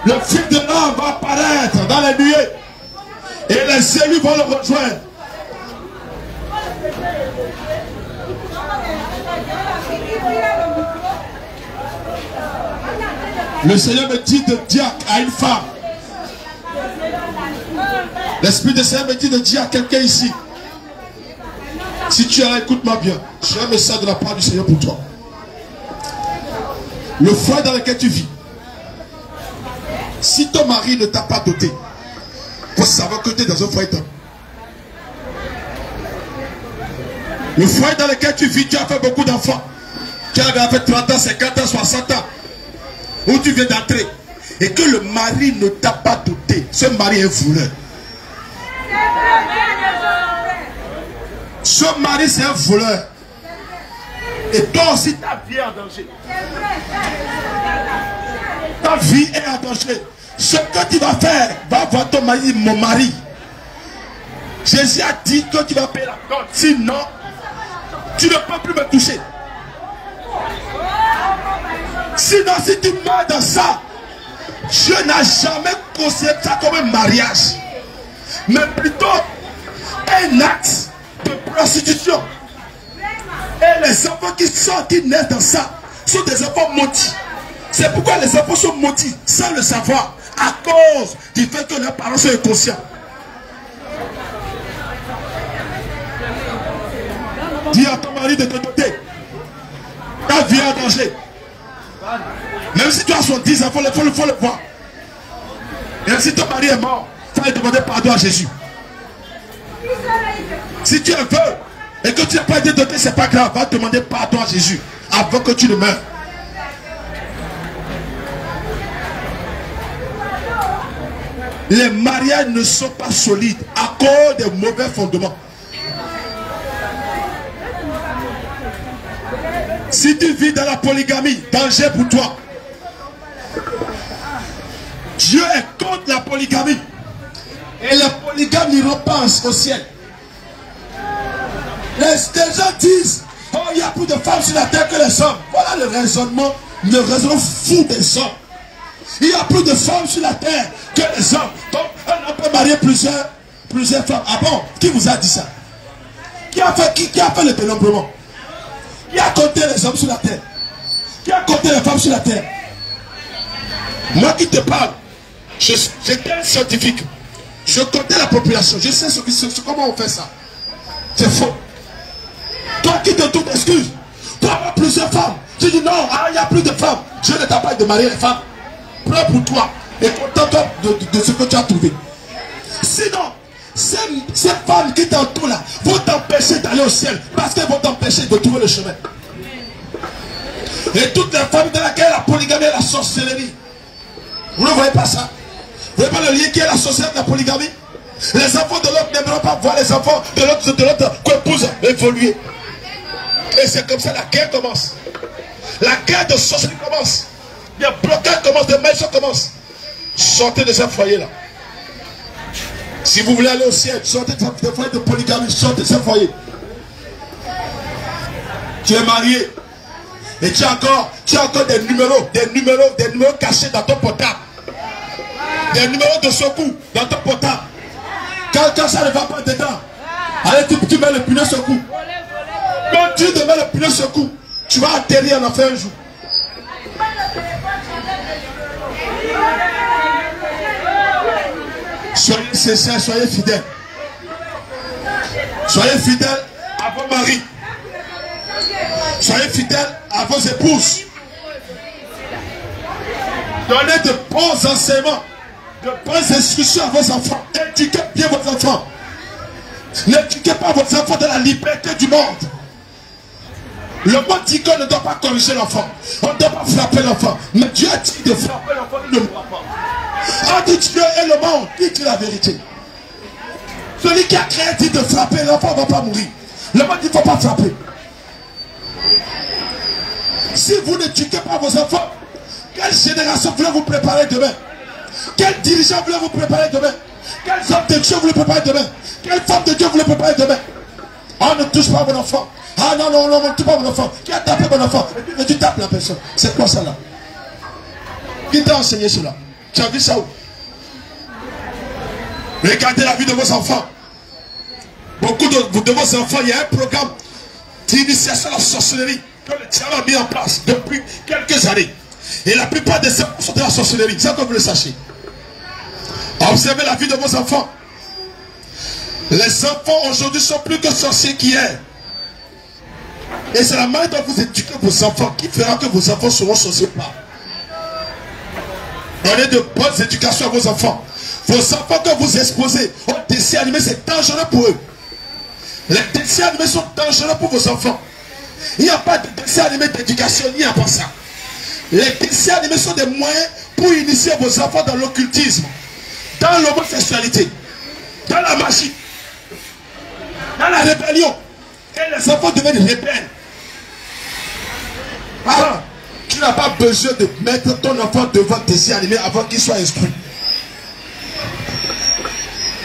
Le fil de l'homme va apparaître dans les nuées. Et les élus vont le rejoindre. Le Seigneur me dit de dire à une femme. L'Esprit du Seigneur me dit de dire à quelqu'un ici. Si tu es là, écoute-moi bien. J'ai un message de la part du Seigneur pour toi. Le foyer dans lequel tu vis. Si ton mari ne t'a pas doté, il faut savoir que tu es dans un foyer. Le foyer dans lequel tu vis, tu as fait beaucoup d'enfants. Tu as fait 30 ans, 50 ans, 60 ans. Où tu viens d'entrer. Et que le mari ne t'a pas doté. Ce mari est un voleur. Ce mari c'est un voleur. Et toi aussi ta vie est en danger. Ta vie est en danger. Ce que tu vas faire va voir ton mari, mon mari. Jésus a dit que tu vas payer la dot. Sinon, tu ne peux plus me toucher. Sinon, si tu meurs dans ça, Dieu n'a jamais considéré ça comme un mariage, mais plutôt un acte de prostitution. Et les enfants qui sortent, qui naissent dans ça, sont des enfants maudits. C'est pourquoi les enfants sont maudits sans le savoir, à cause du fait que leurs parents sont inconscients. Dis à ton mari de te doter. Ta vie est en danger. Même si tu as 70 enfants, il faut le voir. Même si ton mari est mort, il faut lui demander pardon à Jésus. Si tu es veuve et que tu n'as pas été doté, c'est pas grave. Va demander pardon à Jésus avant que tu ne meurs. Les mariages ne sont pas solides à cause des mauvais fondements. Si tu vis dans la polygamie, danger pour toi. Dieu est contre la polygamie. Et les polygames n'iront pas au ciel. Les gens disent, oh, il y a plus de femmes sur la terre que les hommes. Voilà le raisonnement fou des hommes. Il y a plus de femmes sur la terre que les hommes. Donc, un homme peut marier plusieurs femmes. Ah bon? Qui vous a dit ça? Qui a fait le dénombrement? Qui a compté les hommes sur la terre? Qui a compté les femmes sur la terre? Moi qui te parle, j'étais un scientifique. Je comptais la population. Je sais comment on fait ça. C'est faux. Toi qui te trouves d'excuses pour avoir plusieurs femmes, tu dis non, il n'y a plus de femmes. Dieu ne t'a pas de marier les femmes. Prends pour toi et contente-toi de ce que tu as trouvé. Sinon, ces femmes qui t'entourent là vont t'empêcher d'aller au ciel parce qu'elles vont t'empêcher de trouver le chemin. Et toutes les femmes dans lesquelles la polygamie et la sorcellerie. Vous ne voyez pas ça? Vous ne voyez pas le lien qui est la sorcellerie de la polygamie? Les enfants de l'autre n'aimeront pas voir les enfants de l'autre épouse évoluer. Et c'est comme ça la guerre commence. La guerre de sorcellerie commence. Les blocages commencent, les malédictions commencent. Sortez de ce foyer-là. Si vous voulez aller au ciel, sortez de ce foyer de polygamie, sortez de ce foyer. Tu es marié. Et tu as encore des numéros cachés dans ton portable. Des numéros de secours dans ton portable. Quand ça ne va pas dedans, allez, tu mets le pneu secours. Quand tu te mets le pneu secours, tu vas atterrir en enfer un jour. Soyez sincères, soyez fidèles. Soyez fidèles à vos maris. Soyez fidèles à vos épouses. Donnez de bons enseignements, de bonnes instructions à vos enfants. Éduquez bien vos enfants. N'éduquez pas vos enfants dans la liberté du monde. Le monde dit qu'on ne doit pas corriger l'enfant. On ne doit pas frapper l'enfant. Mais Dieu a dit de frapper l'enfant, il ne le voit pas. Entre Dieu et le monde, qui dit la vérité? Celui qui a créé dit de frapper, l'enfant ne va pas mourir. Le monde dit qu'il ne faut pas frapper. Si vous n'éduquez pas vos enfants, quelle génération voulez-vous préparer demain? Quel dirigeant voulez-vous préparer demain? Quel homme de Dieu voulez-vous préparer demain? Quelle femme de Dieu voulez-vous préparer demain? On ne touche pas mon enfant. Ah non, on ne touche pas mon enfant. Qui a tapé mon enfant? Et tu tapes la personne. C'est quoi ça là? Qui t'a enseigné cela? Tu as vu ça où? Regardez la vie de vos enfants. Beaucoup de vos enfants, il y a un programme d'initiation à la sorcellerie que le diable a mis en place depuis quelques années. Et la plupart des enfants sont de la sorcellerie. C'est que vous le sachiez. Observez la vie de vos enfants. Les enfants aujourd'hui sont plus que sorciers qu'hier. Et c'est la manière dont vous éduquez vos enfants qui fera que vos enfants seront sorciers ou pas. Donnez de bonnes éducations à vos enfants. Vos enfants que vous exposez aux dessins animés, c'est dangereux pour eux. Les dessins animés sont dangereux pour vos enfants. Il n'y a pas de dessins animés d'éducation, il n'y a pas ça. Les dessins animés sont des moyens pour initier vos enfants dans l'occultisme, dans l'homosexualité, dans la magie, dans la rébellion. Et les enfants deviennent rebelles. Ah, tu n'as pas besoin de mettre ton enfant devant des dessins animés avant qu'il soit instruit.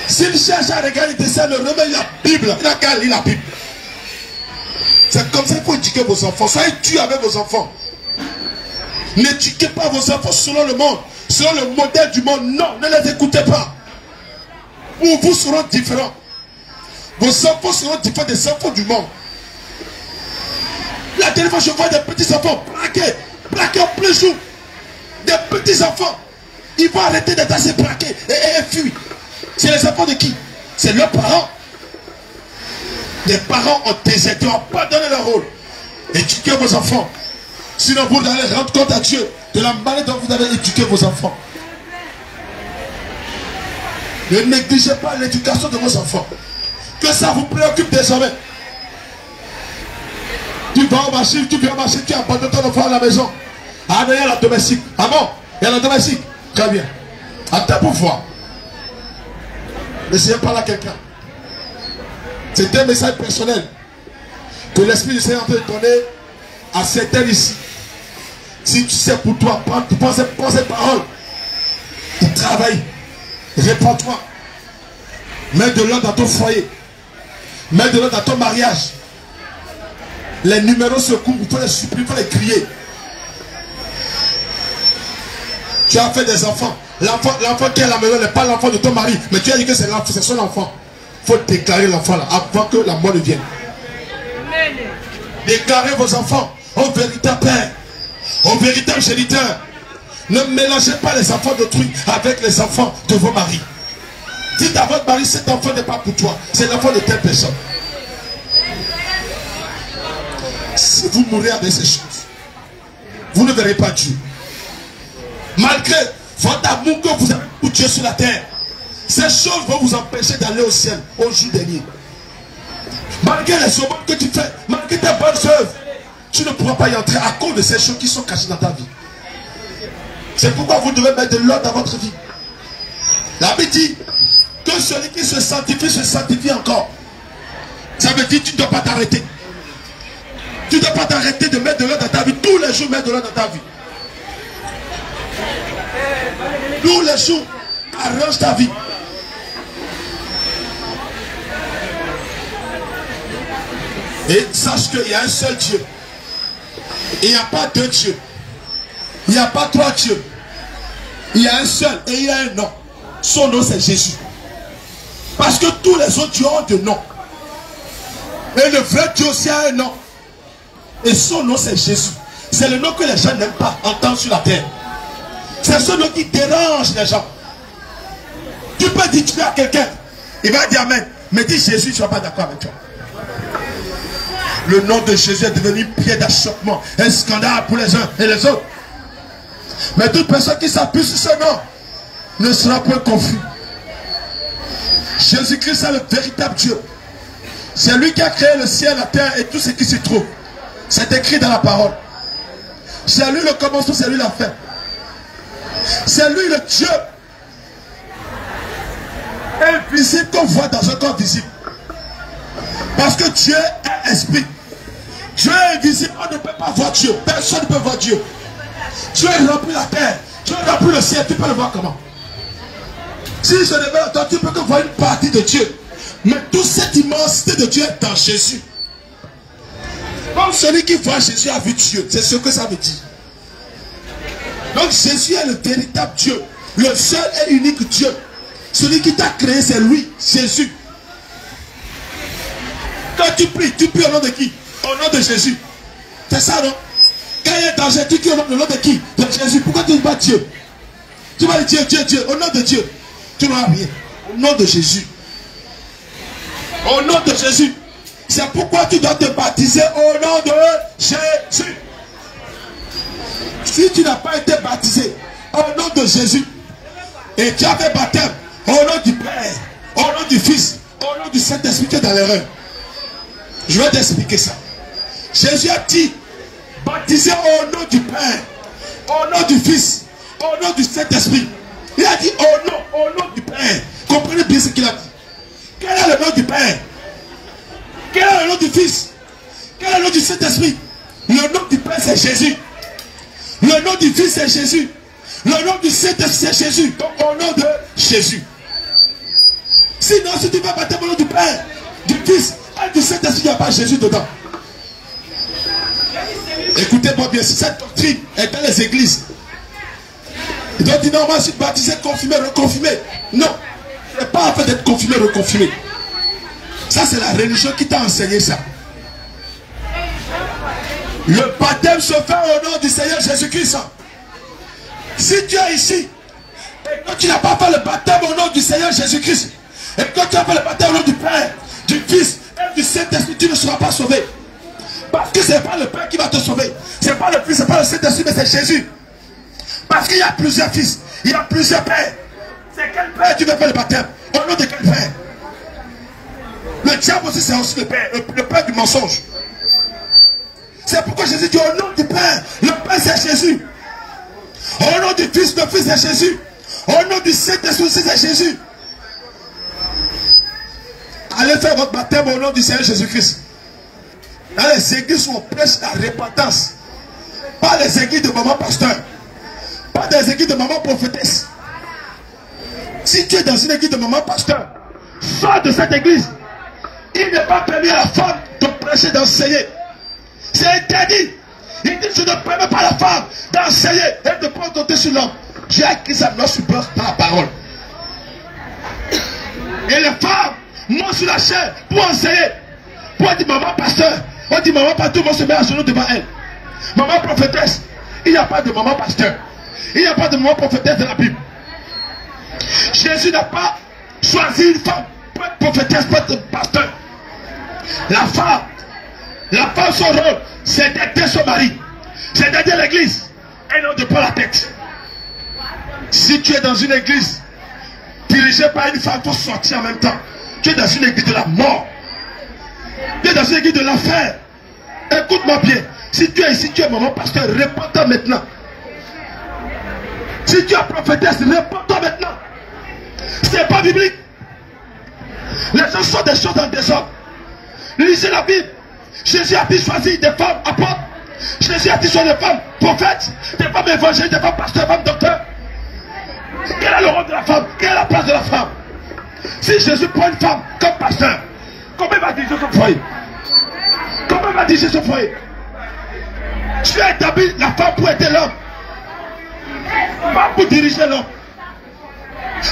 S'il cherche à regarder des dessins, remets la Bible. Il n'a qu'à lire la Bible. C'est comme ça qu'il faut éduquer vos enfants. Soyez durs avec vos enfants. N'éduquez pas vos enfants selon le monde, selon le modèle du monde. Non, ne les écoutez pas. Ou vous seront différents. Vos enfants seront différents des enfants du monde. La dernière fois, je vois des petits enfants braqués en plein jour. Des petits enfants. Ils vont arrêter d'être assez braqués et fuir. C'est les enfants de qui? C'est leurs parents. Les parents ont déserté, ont abandonné leur rôle. Éduquez vos enfants. Sinon, vous allez rendre compte à Dieu de la manière dont vous allez éduquer vos enfants. Ne négligez pas l'éducation de vos enfants. Que ça vous préoccupe désormais. Tu vas au marché, tu viens au marché, tu abandonnes ton enfant à la maison. Ah, mais il y a la domestique. Ah bon? Il y a la domestique. Très bien. À ta pouvoir. N'essayez pas là quelqu'un. C'est un message personnel que l'Esprit du Seigneur peut donner à certains ici. Si tu sais pour toi, prends ces paroles. Travaille. Réponds-toi. Mets de l'ordre dans ton foyer. Mets de l'ordre dans ton mariage. Les numéros se coupent, il faut les supprimer, il faut les crier. Tu as fait des enfants. L'enfant qui est à la maison n'est pas l'enfant de ton mari, mais tu as dit que c'est son enfant. Il faut déclarer l'enfant là, avant que la mort ne vienne. Déclarez vos enfants au véritable père, au véritable géniteur. Ne mélangez pas les enfants d'autrui avec les enfants de vos maris. Dites à votre mari, cet enfant n'est pas pour toi, c'est l'enfant de telle personne. Si vous mourrez avec ces choses, vous ne verrez pas Dieu. Malgré votre amour que vous avez pour Dieu sur la terre, ces choses vont vous empêcher d'aller au ciel au jour dernier. Malgré les aumônes que tu fais, malgré tes bonnes œuvres, tu ne pourras pas y entrer à cause de ces choses qui sont cachées dans ta vie. C'est pourquoi vous devez mettre de l'ordre dans votre vie. La Bible dit que celui qui se sanctifie encore. Ça veut dire que tu ne dois pas t'arrêter. Tu ne dois pas t'arrêter de mettre de l'ordre dans ta vie. Tous les jours, mettre de l'ordre dans ta vie. Tous les jours, arrange ta vie. Et sache qu'il y a un seul Dieu. Il n'y a pas deux dieux. Il n'y a pas trois dieux. Il y a un seul et il y a un nom. Son nom c'est Jésus. Parce que tous les autres dieux ont de nom. Et le vrai Dieu aussi a un nom. Et son nom c'est Jésus. C'est le nom que les gens n'aiment pas entendre sur la terre. C'est ce nom qui dérange les gens. Tu peux dire tu à quelqu'un, il va dire amen. Mais dis Jésus, tu ne vas pas d'accord avec toi. Le nom de Jésus est devenu pierre d'achoppement, un scandale pour les uns et les autres. Mais toute personne qui s'appuie sur ce nom ne sera point confus. Jésus-Christ est le véritable Dieu. C'est lui qui a créé le ciel, la terre et tout ce qui s'y trouve. C'est écrit dans la parole. C'est lui le commencement, c'est lui la fin. C'est lui le Dieu invisible qu'on voit dans un corps visible. Parce que Dieu est esprit. Dieu est invisible, on ne peut pas voir Dieu. Personne ne peut voir Dieu. Dieu a rempli la terre. Dieu a rempli le ciel. Tu peux le voir comment? Si je devais entendre, tu peux que voir une partie de Dieu. Mais toute cette immensité de Dieu est dans Jésus. Comme celui qui voit Jésus a vu Dieu. C'est ce que ça veut dire. Donc Jésus est le véritable Dieu. Le seul et unique Dieu. Celui qui t'a créé, c'est lui, Jésus. Quand tu pries au nom de qui? Au nom de Jésus. C'est ça, non? Quand il y a un danger, tu pries au nom de qui? De Jésus. Pourquoi tu ne dis pas Dieu? Tu vas dire Dieu, Dieu. Au nom de Dieu. Tu n'auras rien. Au nom de Jésus. Au nom de Jésus. C'est pourquoi tu dois te baptiser au nom de Jésus. Si tu n'as pas été baptisé au nom de Jésus et tu as fait baptême au nom du Père, au nom du Fils, au nom du Saint-Esprit, tu es dans l'erreur. Je vais t'expliquer ça. Jésus a dit baptisé au nom du Père, au nom du Fils, au nom du Saint-Esprit. Il a dit au nom du Père. Comprenez bien ce qu'il a dit. Quel est le nom du Père? Quel est le nom du Fils? Quel est le nom du Saint-Esprit? Le nom du Père c'est Jésus. Le nom du Fils c'est Jésus. Le nom du Saint-Esprit c'est Jésus. Donc au nom de Jésus. Sinon si tu vas baptême au nom du Père, du Fils et du Saint-Esprit, il n'y a pas Jésus dedans. Écoutez-moi bien, si cette doctrine est dans les églises, ils doivent dire non, moi je suis baptisé, confirmé, reconfirmé. Non, ce n'est pas en fait d'être confirmé, reconfirmé. Ça c'est la religion qui t'a enseigné ça. Le baptême se fait au nom du Seigneur Jésus-Christ. Si tu es ici, et que tu n'as pas fait le baptême au nom du Seigneur Jésus-Christ, et que tu as fait le baptême au nom du Père, du Fils et du Saint-Esprit, tu ne seras pas sauvé. Parce que ce n'est pas le Père qui va te sauver. Ce n'est pas le Fils, ce n'est pas le Saint-Esprit, mais c'est Jésus. Parce qu'il y a plusieurs fils, il y a plusieurs pères. C'est quel père tu veux faire le baptême? Au nom de quel père? Le diable aussi, c'est aussi le père, le père du mensonge. C'est pourquoi Jésus dit au nom du Père. Le Père c'est Jésus. Au nom du Fils, le Fils c'est Jésus. Au nom du Saint-Esprit c'est Jésus. Allez faire votre baptême au nom du Seigneur Jésus-Christ. Dans les églises où on prêche la repentance. Pas les églises de maman pasteur. Pas des églises de maman prophétesse. Si tu es dans une église de maman pasteur, sors de cette église. Il n'est pas permis à la femme de prêcher, d'enseigner. C'est interdit. Il dit je ne permets pas à la femme d'enseigner et de prendre d'autres sur l'homme. J'ai acquis ça dans la parole. Et les femmes montent sur la chair pour enseigner. Pour dire maman pasteur. On dit maman pasteur, tout le monde se met à genoux devant elle. Maman prophétesse. Il n'y a pas de maman pasteur. Il n'y a pas de maman prophétesse dans la Bible. Jésus n'a pas choisi une femme pour être prophétesse, pour être pasteur. La femme, son rôle, c'est d'aider son mari. C'est d'aider l'église. Et non de prendre la tête. Si tu es dans une église dirigée par une femme, il faut sortir en même temps. Tu es dans une église de la mort. Tu es dans une église de l'enfer. Écoute-moi bien. Si tu es ici, tu es maman pasteur, réponds-toi maintenant. Si tu es prophétesse, réponds-toi maintenant. Ce n'est pas biblique. Les gens sont des choses en désordre. Lisez la Bible. Jésus a dit choisir des femmes apôtres. Jésus a dit choisir des femmes prophètes, des femmes évangélistes, des femmes pasteurs, des femmes docteurs. Quel est le rôle de la femme? Quelle est la place de la femme? Si Jésus prend une femme comme pasteur, comment il va diriger son foyer? Comment il va diriger son foyer? Tu as établi la femme pour aider l'homme, pas pour diriger l'homme.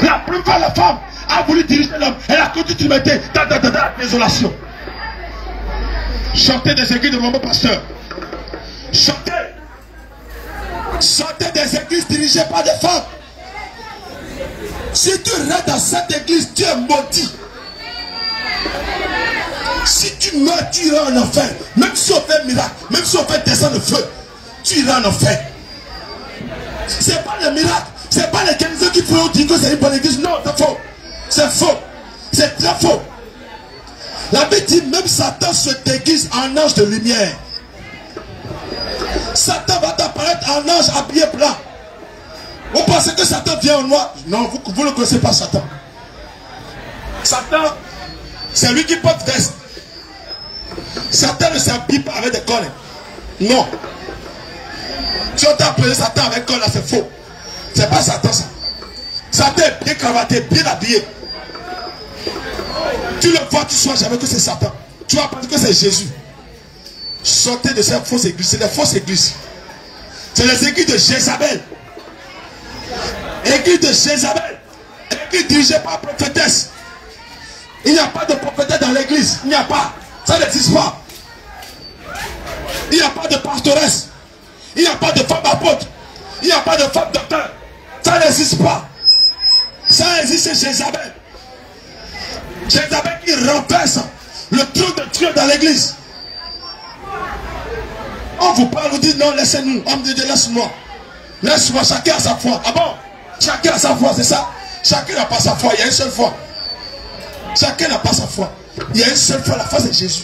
La première fois, la femme a voulu diriger l'homme. Elle a continué de mettre dans la désolation. Sortez des églises de maman pasteur. Sortez. Sortez des églises dirigées par des femmes. Si tu restes dans cette église, tu es maudit. Si tu meurs, tu iras en enfer. Même si on fait un miracle, même si on fait descendre le feu, tu iras en enfer. C'est pas le miracle. C'est pas les Kenyans qui font dire que c'est une bonne église. Non, c'est faux. C'est faux. C'est très faux. La Bible dit même Satan se déguise en ange de lumière. Satan va t'apparaître en ange habillé blanc. On pense que Satan vient en noir. Non, vous ne connaissez pas Satan. Satan, c'est lui qui porte veste. Satan ne s'habille pas avec des cols. Non. Si on t'a appelé Satan avec col, là, c'est faux. C'est pas Satan ça. Satan est bien cravaté, bien habillé. Tu le vois, tu ne sauras jamais que c'est Satan. Tu vas penser que c'est Jésus. Sortez de ces fausses églises. C'est des fausses églises. C'est les églises de Jézabel. Église de Jézabel. Église dirigée par prophétesse. Il n'y a pas de prophétesse dans l'église. Il n'y a pas. Ça n'existe pas. Il n'y a pas de pastoresse. Il n'y a pas de femme apôtre. Il n'y a pas de femme docteur. Ça n'existe pas. Ça existe chez Jézabel. Jézabel qui renverse le trône de Dieu dans l'église. On vous parle, vous dit non, laissez-nous. On me dit laisse-moi. Laisse-moi, chacun a sa foi. Ah bon? Chacun a sa foi, c'est ça? Chacun n'a pas sa foi, il y a une seule foi. Chacun n'a pas sa foi. Il y a une seule foi, la foi c'est Jésus.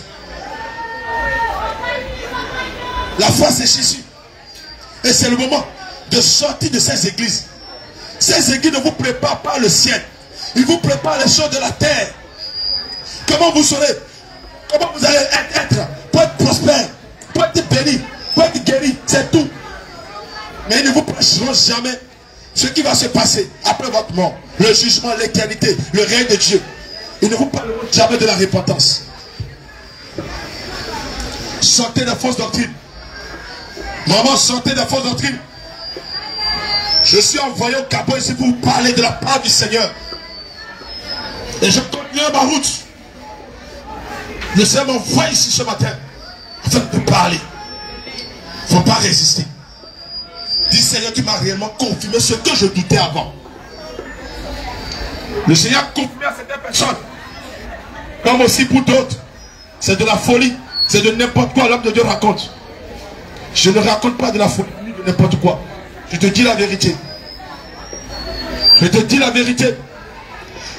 La foi c'est Jésus. Et c'est le moment de sortir de ces églises. Ces églises ne vous préparent pas le ciel. Ils vous préparent les choses de la terre. Comment vous serez? Comment vous allez être pour être prospère, pour être béni, pour être guéri, c'est tout. Mais ils ne vous prêcheront jamais ce qui va se passer après votre mort. Le jugement, l'éternité, le règne de Dieu. Ils ne vous parleront jamais de la repentance. Sortez des fausses doctrines. Maman, sortez des fausses doctrines. Je suis envoyé au Gabon ici pour vous parler de la part du Seigneur. Et je continue ma route. Le Seigneur m'envoie ici ce matin afin de te parler. Il ne faut pas résister. Dis Seigneur, tu m'as réellement confirmé ce que je doutais avant. Le Seigneur a confirmé à certaines personnes. Comme aussi pour d'autres. C'est de la folie. C'est de n'importe quoi l'homme de Dieu raconte. Je ne raconte pas de la folie ni de n'importe quoi. Je te dis la vérité. Je te dis la vérité.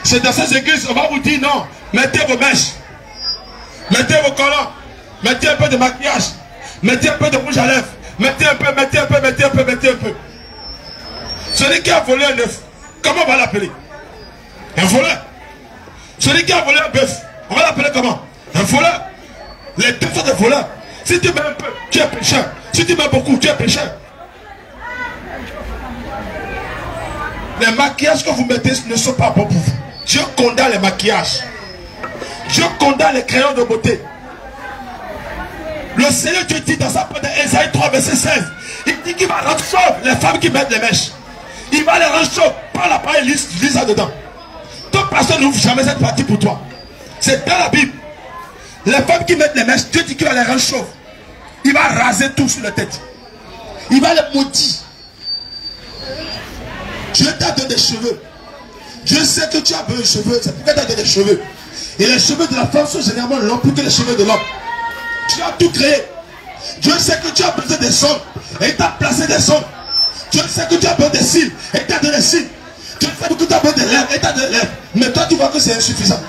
C'est dans ces églises, on va vous dire non. Mettez vos mèches. Mettez vos collants. Mettez un peu de maquillage. Mettez un peu de rouge à lèvres. Mettez un peu, mettez un peu, mettez un peu, mettez un peu. Celui qui a volé un œuf, comment on va l'appeler? Un voleur. Celui qui a volé un bœuf, on va l'appeler comment? Un voleur. Les deux sont des voleurs. Si tu mets un peu, tu es pécheur. Si tu mets beaucoup, tu es pécheur. Les maquillages que vous mettez ne sont pas bons pour vous. Dieu condamne les maquillages. Dieu condamne les crayons de beauté. Le Seigneur Dieu dit dans sa parole d'Ésaïe 3 verset 16, il dit qu'il va rendre chauves les femmes qui mettent les mèches. Il va les rendre chauves par la parole, lis ça dedans. Ton pasteur n'ouvre jamais cette partie pour toi. C'est dans la Bible. Les femmes qui mettent les mèches, Dieu dit qu'il va les rendre chauves. Il va raser tout sur la tête. Il va les maudire. Dieu t'a donné des cheveux. Dieu sait que tu as besoin de cheveux. C'est pourquoi tu as donné des cheveux. Et les cheveux de la femme sont généralement longs plus que les cheveux de l'homme. Tu as tout créé. Dieu sait que tu as besoin des ongles. Et il t'a placé des ongles. Dieu sait que tu as besoin des cils. Et il t'a donné des cils. Dieu sait que tu as besoin des lèvres. Et il t'a donné des lèvres. Mais toi tu vois que c'est insuffisant.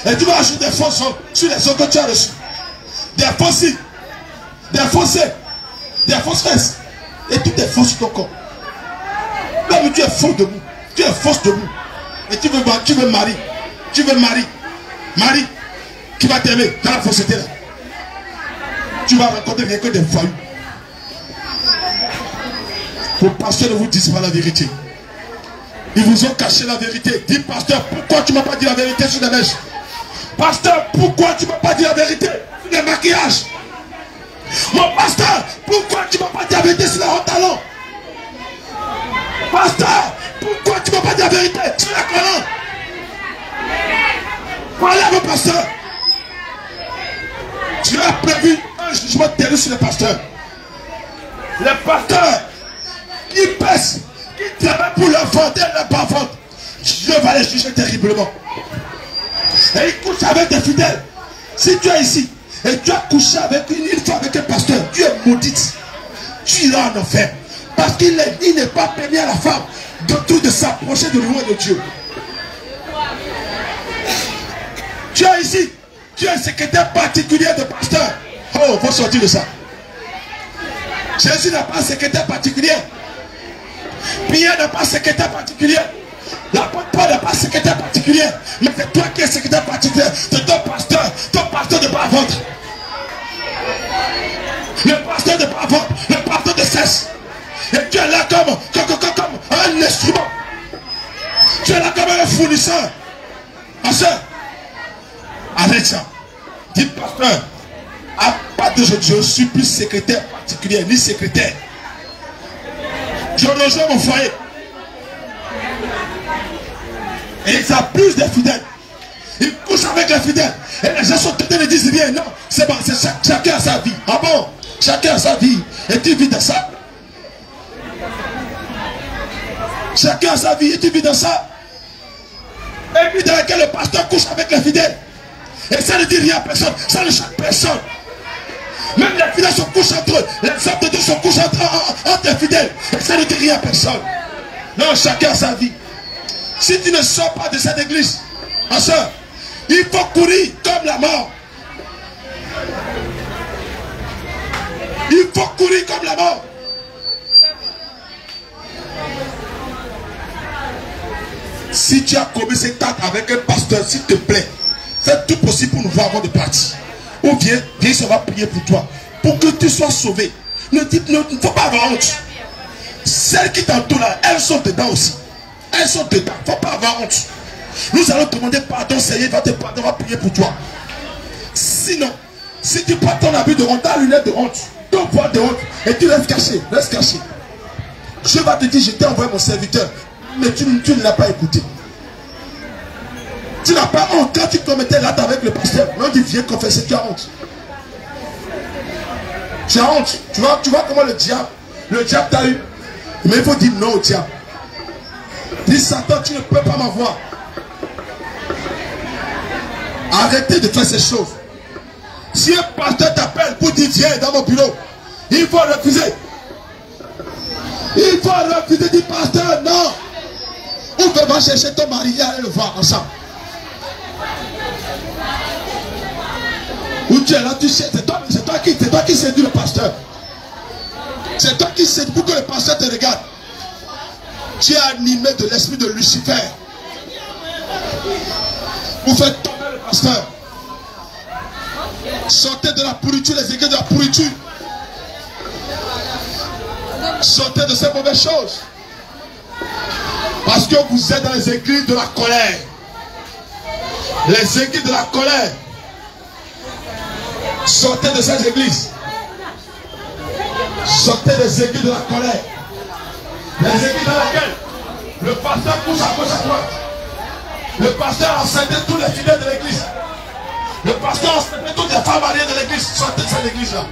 Et tu vas ajouter des faux ongles sur les ongles que tu as reçus. Des faux cils. Des faux seins. Des fausses fesses. Et tout est faux sur ton corps. Là, mais tu es faux debout. Tu es fausse debout. Et tu veux Marie. Tu veux Marie. Marie qui va t'aimer dans la fausseté là. Tu vas rencontrer rien que des voyous. Vos pasteurs ne vous disent pas la vérité. Ils vous ont caché la vérité. Dis pasteur, pourquoi tu ne m'as pas dit la vérité sur les mèches? Pasteur, pourquoi tu ne m'as pas dit la vérité sur les maquillages? Mon pasteur, pourquoi tu ne m'as pas dit la vérité sur les hauts talons? Pasteur, pourquoi tu ne m'as pas dit la vérité sur la colonne? Parlez à vos pasteurs. Dieu a prévu un jugement terrible sur les pasteurs. Les pasteurs qui pèsent, qui travaillent pour leur vente et leur pas vente, Dieu va les juger terriblement. Et ils couchent avec des fidèles. Si tu es ici et tu as couché avec une fois avec un pasteur, tu es maudite. Tu iras en enfer. Parce qu'il n'est pas permis à la femme de s'approcher de loin de Dieu. Tu es ici. Tu es un secrétaire particulier de pasteur. Oh, il faut sortir de ça. Jésus n'a pas un secrétaire particulier. Pierre n'a pas un secrétaire particulier. L'apôtre Paul n'a pas un secrétaire particulier. Mais c'est toi qui es secrétaire particulier. C'est ton pasteur de pas vendre. Le pasteur de pas vendre. Le pasteur de cesse. Et tu es là comme un instrument. Tu es là comme un fournisseur. Ma soeur, arrête ça. Dis pasteur, à partir de je ne suis plus secrétaire particulier, ni secrétaire. Je rejoins mon foyer. Et ils abusent des fidèles. Ils couchent avec les fidèles. Et les gens sont tentés de dire bien, non, c'est bon, chacun a sa vie. Ah bon? Chacun a sa vie. Et tu vis dans ça. Chacun a sa vie et tu vis dans ça. Et puis dans lequel le pasteur couche avec les fidèles. Et ça ne dit rien à personne. Ça ne choque personne. Même les fidèles se couchent entre eux. Les hommes de Dieu se couchent entre les fidèles. Et ça ne dit rien à personne. Non, chacun a sa vie. Si tu ne sors pas de cette église, ma soeur, il faut courir comme la mort. Il faut courir comme la mort. Si tu as commis cet acte avec un pasteur, s'il te plaît, fais tout possible pour nous voir avant de partir. Ou viens, ça va prier pour toi. Pour que tu sois sauvé. Ne faut pas avoir honte. Celles qui t'entourent là, elles sont dedans aussi. Elles sont dedans. Il ne faut pas avoir honte. Nous allons demander pardon, Seigneur, il va te pardonner, on va prier pour toi. Sinon, si tu prends ton habit de honte, ta lunette de honte, ton voile de honte, et tu laisses cacher, Dieu va te dire, je t'ai envoyé mon serviteur. Mais tu ne l'as pas écouté. Tu n'as pas honte. Quand tu commettais l'acte avec le pasteur, on dit viens confesser, tu as honte. Tu as honte. Tu vois comment le diable t'a eu. Mais il faut dire non au diable. Dis Satan, tu ne peux pas m'avoir. Arrêtez de faire ces choses. Si un pasteur t'appelle pour dire viens dans mon bureau, il faut refuser. Il faut refuser, dire pasteur, non. On va chercher ton mari et aller le voir ensemble. Où tu es là, tu sais, c'est toi qui séduis le pasteur. C'est toi qui séduis pour que le pasteur te regarde. Tu es animé de l'esprit de Lucifer. Vous faites tomber le pasteur. Sortez de la pourriture, les églises de la pourriture. Sortez de ces mauvaises choses. Parce que vous êtes dans les églises de la colère. Les églises de la colère. Sortez de ces églises. Sortez des églises de la colère. Les églises dans lesquelles le pasteur pousse à gauche à droite. Le pasteur a enseigné tous les fidèles de l'église. Le pasteur a enseigné toutes les femmes mariées de l'église. Sortez de cette église-là.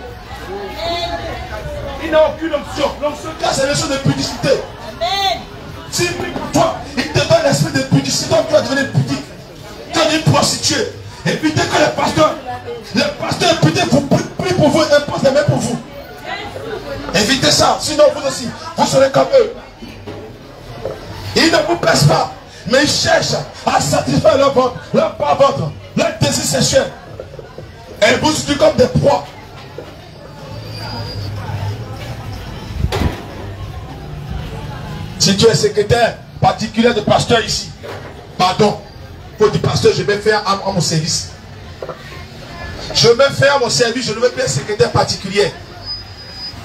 Il n'a aucune option. L'option, c'est l'option de pudicité. S'il prie pour toi, il te donne l'esprit de pudicité. Donc tu vas devenir pudique. Tu vas devenir prostituée. Et puis dès que le pasteur pudique vous prie pour vous, impose les mains pour vous. Évitez ça, sinon vous aussi, vous serez comme eux. Ils ne vous plaisent pas, mais ils cherchent à satisfaire leur ventre, leur bas-ventre, leur désir sexuel. Et vous êtes comme des proies. Si tu es secrétaire particulier de pasteur ici, pardon, il faut dire pasteur, je vais faire à mon service. Je vais faire mon service, je ne veux plus être secrétaire particulier.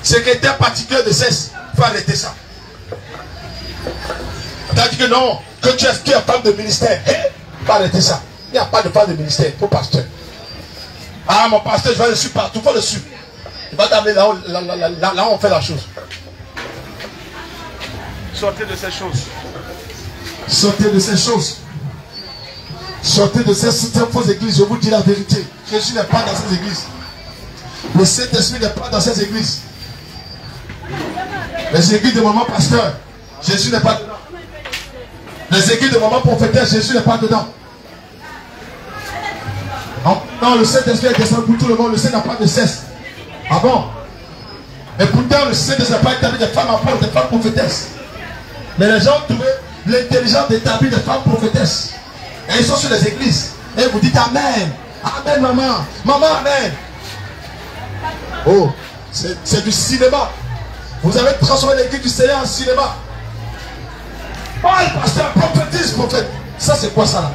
Secrétaire particulier de cesse, il faut arrêter ça. Tu as dit que non, que tu es femme de ministère. Il faut arrêter ça. Il n'y a pas de femme de ministère pour pasteur. Ah, mon pasteur, je vais dessus partout, il faut dessus. Il va t'amener là où on fait la chose. Sortez de ces choses. Sortez de ces choses. Sortez de ces fausses églises. Je vous dis la vérité. Jésus n'est pas dans ces églises. Le Saint-Esprit n'est pas dans ces églises. Les églises de maman pasteur, Jésus n'est pas dedans. Les églises de maman prophétesse, Jésus n'est pas dedans. Non, le Saint-Esprit est descendu pour tout le monde. Le Saint n'a pas de cesse. Ah bon? Et pourtant, le Saint-Esprit n'a pas établi des femmes apôtres, des femmes prophétesses. Mais les gens ont trouvé l'intelligence d'établir des femmes prophétesses. Et ils sont sur les églises. Et vous dites Amen. Amen, maman. Maman, Amen. Oh, c'est du cinéma. Vous avez transformé l'église du Seigneur en cinéma. Oh, le pasteur prophétise, prophète. Ça, c'est quoi ça là?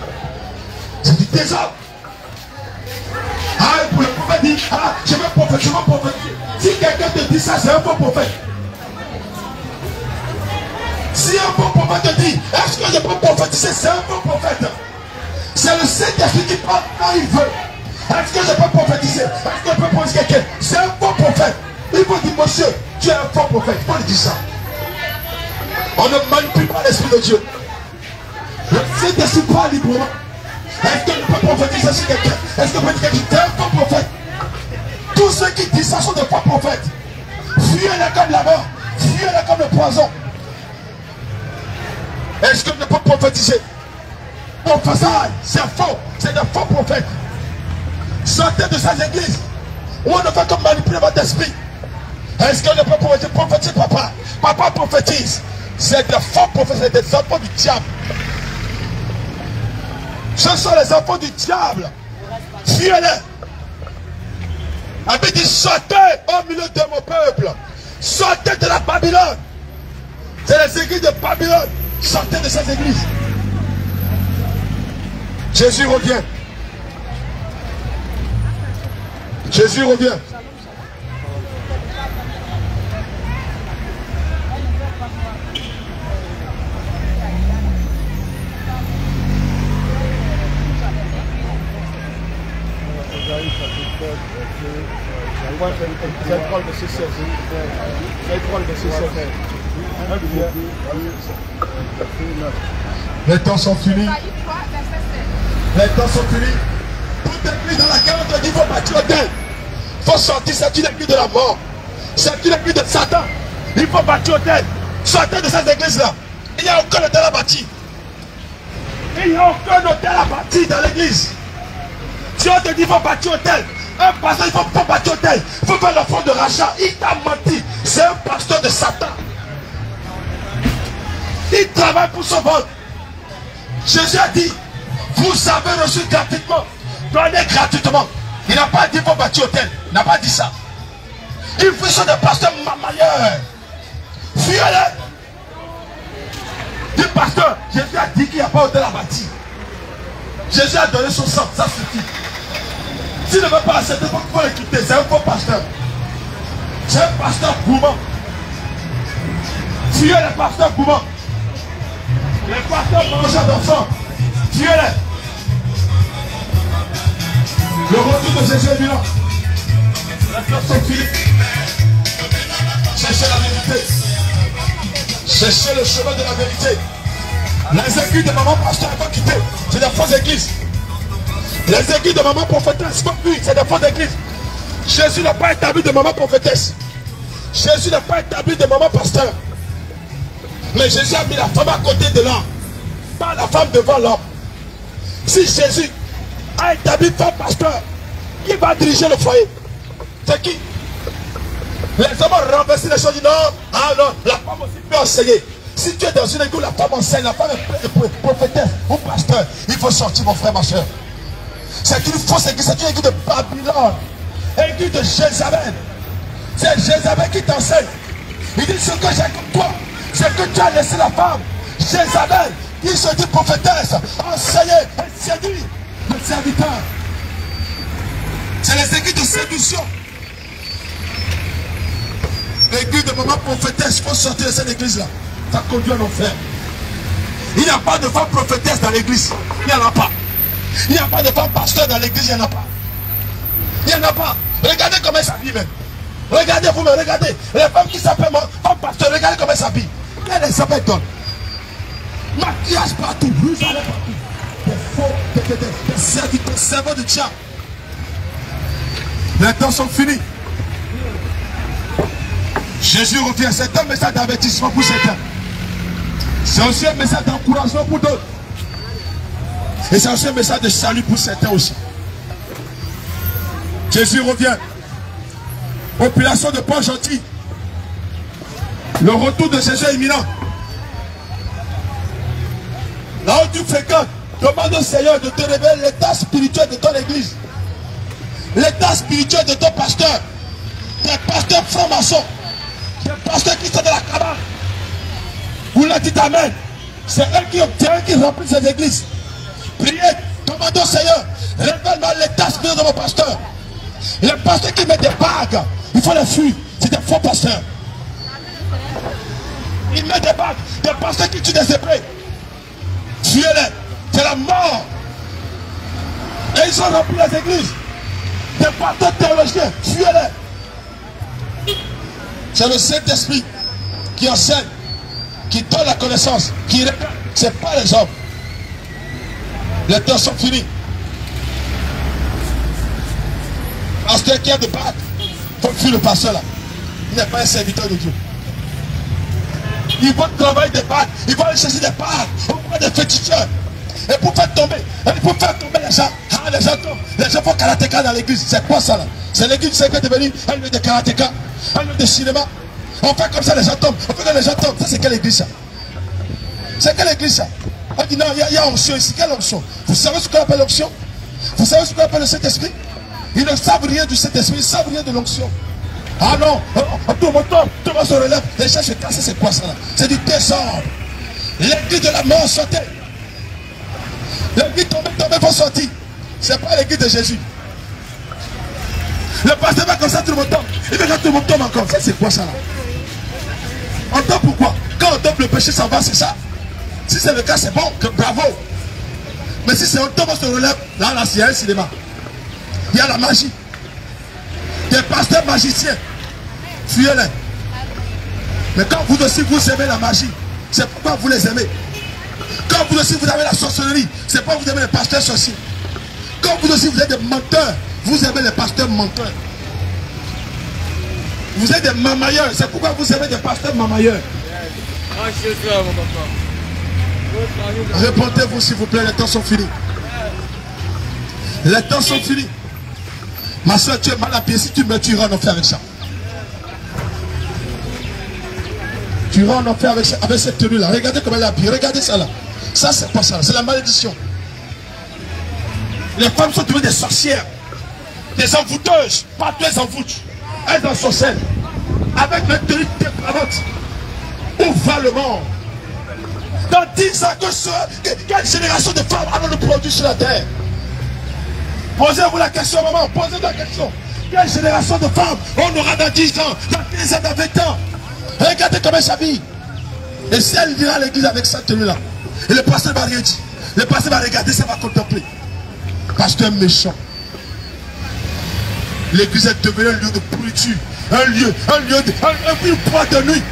C'est du désordre. Ah, pour le prophète dit, ah, je vais prophétiser. Si quelqu'un te dit ça, c'est un faux prophète. Si un faux prophète te dit, est-ce que je peux prophétiser, c'est un faux prophète. C'est le Saint-Esprit qui parle quand il veut. Est-ce que je peux prophétiser? Est-ce que je peux prophétiser quelqu'un? C'est un faux prophète. Il faut dire, monsieur, tu es un faux prophète. Il faut lui dire ça. On ne manipule pas l'Esprit de Dieu. Le Saint-Esprit parle librement. Est-ce que je peux prophétiser sur quelqu'un? Est-ce que je peux dire que tu es un faux prophète? Tous ceux qui disent ça sont des faux prophètes. Fuyez-les comme la mort. Fuyez-les comme le poison. Est-ce que je peux prophétiser? Prophétie, c'est faux. C'est des faux prophètes. Sortez de ces églises où on ne fait que manipuler votre esprit. Est-ce que je peux prophétiser, papa? Papa prophétise. C'est des faux prophètes, c'est des enfants du diable. Ce sont les enfants du diable. Fuyez-les. Abbé dit, sortez au milieu de mon peuple. Sortez de la Babylone. C'est les églises de Babylone. Sortez de ces églises. Jésus revient. Jésus revient. Les temps sont finis. Les temps sont finis. Toute église dans laquelle on te dit qu'il faut bâtir l'autel. Il faut sortir cette église de la mort. C'est une église de Satan. Il faut bâtir hôtel. Sortez de cette église-là. Il n'y a aucun hôtel à bâtir. Il n'y a aucun hôtel à bâtir dans l'église. Si on te dit qu'il faut bâtir hôtel, un pasteur, il faut bâtir hôtel. Il faut faire l'offrande de rachat. Il t'a menti. C'est un pasteur de Satan. Il travaille pour son vote. Jésus a dit, vous avez reçu gratuitement. Donnez gratuitement. Il n'a pas dit qu'il faut bâtir hôtel. Il n'a pas dit ça. Il faut sur des pasteurs mamailleurs. Fuyez-les. Du pasteur, Jésus a dit qu'il n'y a pas hôtel à bâtir. Jésus a donné son sang, ça suffit. S'il ne veut pas accepter, il faut l'écouter. C'est un faux pasteur. C'est un pasteur gourmand. Fuyez les pasteurs gourmands. Les pasteurs mangeurs d'enfants. Fuyez-les. Le retour de Jésus est vivant. La personne Philippe. Cherchez la vérité. Cherchez le chemin de la vérité. Les églises de maman pasteur vont quitter. C'est des fausses églises. Les églises de maman prophétesse, c'est des fausses églises. Jésus n'a pas établi de maman prophétesse. Jésus n'a pas établi de maman pasteur. Mais Jésus a mis la femme à côté de l'homme. Pas la femme devant l'homme. Si Jésus a établi femme pasteur, qui va diriger le foyer? C'est qui? Les hommes ont renversé les choses. Disent non, ah non, la femme aussi peut enseigner. Si tu es dans une église où la femme enseigne, la femme est prophétesse ou pasteur, il faut sortir, mon frère, ma soeur. C'est une fausse église, c'est une église de Babylone, église de Jézabel. C'est Jézabel qui t'enseigne. Il dit ce que j'ai comme toi, c'est que tu as laissé la femme, Jézabel, qui se dit prophétesse, enseigner et séduire le serviteur. C'est les églises de séduction. L'église de maman prophétesse, il faut sortir de cette église-là. Ça conduit à l'enfer. Il n'y a pas de femme prophétesse dans l'église. Il n'y en a pas. Il n'y a pas de femme pasteur dans l'église. Il n'y en a pas. Il n'y en a pas. Regardez comment elle s'habille même. Regardez vous-même, regardez. Les femmes qui s'appellent femme pasteur, regardez comment elle s'habille. Quel exemple elle donne? Maquillage partout, rouge à lèvres partout. Des serviteurs, des servants de Tchad. Les temps sont finis. Jésus revient. C'est un message d'avertissement pour certains. C'est aussi un message d'encouragement pour d'autres. Et c'est aussi un message de salut pour certains aussi. Jésus revient. Population de Port-Gentil. Le retour de Jésus est imminent. Là où tu fréquentes, demande au Seigneur de te révéler l'état spirituel de ton église. L'état spirituel de ton pasteur. Des pasteurs francs-maçons. Des pasteurs qui sont dans la cabane. Vous leur dites amen. C'est eux qui remplissent ces églises. Priez, demandez au Seigneur, révèle-moi l'état spirituel de mon pasteur. Les pasteurs qui mettent des bagues, il faut les fuir. C'est des faux pasteurs. Ils mettent des bagues. Des pasteurs qui tuent des épées. Fuyez-les. C'est la mort. Et ils ont rempli les églises. Des pasteurs théologiens. Fuyez-les. C'est le Saint-Esprit qui enseigne, qui donne la connaissance, qui répète. Ce n'est pas les hommes. Les temps sont finis. Pasteur qui a de bagues, il faut fuir le pasteur là. Il n'est pas un serviteur de Dieu. Ils vont travailler des bagues, ils vont aller chercher des bagues auprès des féticheurs. Et pour faire tomber les gens, les gens tombent. Les gens font karatéka dans l'église. C'est quoi ça là? C'est l'église qui est devenue un lieu de karatéka, un lieu de cinéma. On fait comme ça, les gens tombent. On fait que les gens tombent. Ça, c'est quelle église ça? C'est quelle église ça? On dit non, il y a onction ici. Quelle onction? Vous savez ce qu'on appelle l'onction? Vous savez ce qu'on appelle le Saint-Esprit? Ils ne savent rien du Saint-Esprit, ils ne savent rien de l'onction. Ah non, tout le monde se relève. Les gens se cassent, c'est quoi ça là? C'est du désordre. L'église de la mort sortait. L'église tombée, vont sortir. C'est pas l'église de Jésus. Le pasteur va comme ça, tout le monde tombe. Il veut que tout le monde tombe encore. Ça, c'est quoi ça là? On tombe pourquoi? Quand on tombe, le péché s'en va, c'est ça. Si c'est le cas, c'est bon, bravo. Mais si c'est on tombe, on se relève, là, il y a un cinéma. Il y a la magie. Des pasteurs magiciens. Fuyez-les. Mais quand vous aussi vous aimez la magie, c'est pourquoi vous les aimez. Quand vous aussi vous avez la sorcellerie, c'est pourquoi vous aimez les pasteurs sorciers. Quand vous aussi vous êtes des menteurs, vous aimez les pasteurs menteurs. Vous êtes des mamailleurs. C'est pourquoi vous aimez des pasteurs mamailleurs. Répondez-vous s'il vous plaît, les temps sont finis. Les temps sont finis. Ma soeur, tu es mal habillée. Si tu meurs, tu iras en enfer avec ça. Tu iras en enfer avec cette tenue-là. Regardez comment elle est habillée. Regardez ça là. Ça, c'est pas ça. C'est la malédiction. Les femmes sont devenues des sorcières. Des envoûteuses. Partout elles envoûtent. Elles en sorcellent. Avec une tenue dépravante. Où va le monde? Dans 10 ans, quelle génération de femmes allons nous produire sur la terre? Posez-vous la question, maman. Posez-vous la question. Quelle génération de femmes on aura dans 10 ans, dans 15 ans, dans 20 ans? Regardez comment elle s'habille. Et si elle ira à l'église avec cette tenue-là, et le pasteur va rien dire. Le pasteur va regarder, ça va contempler. Pasteur méchant. L'église est devenue un lieu de pourriture. Une boîte de nuit.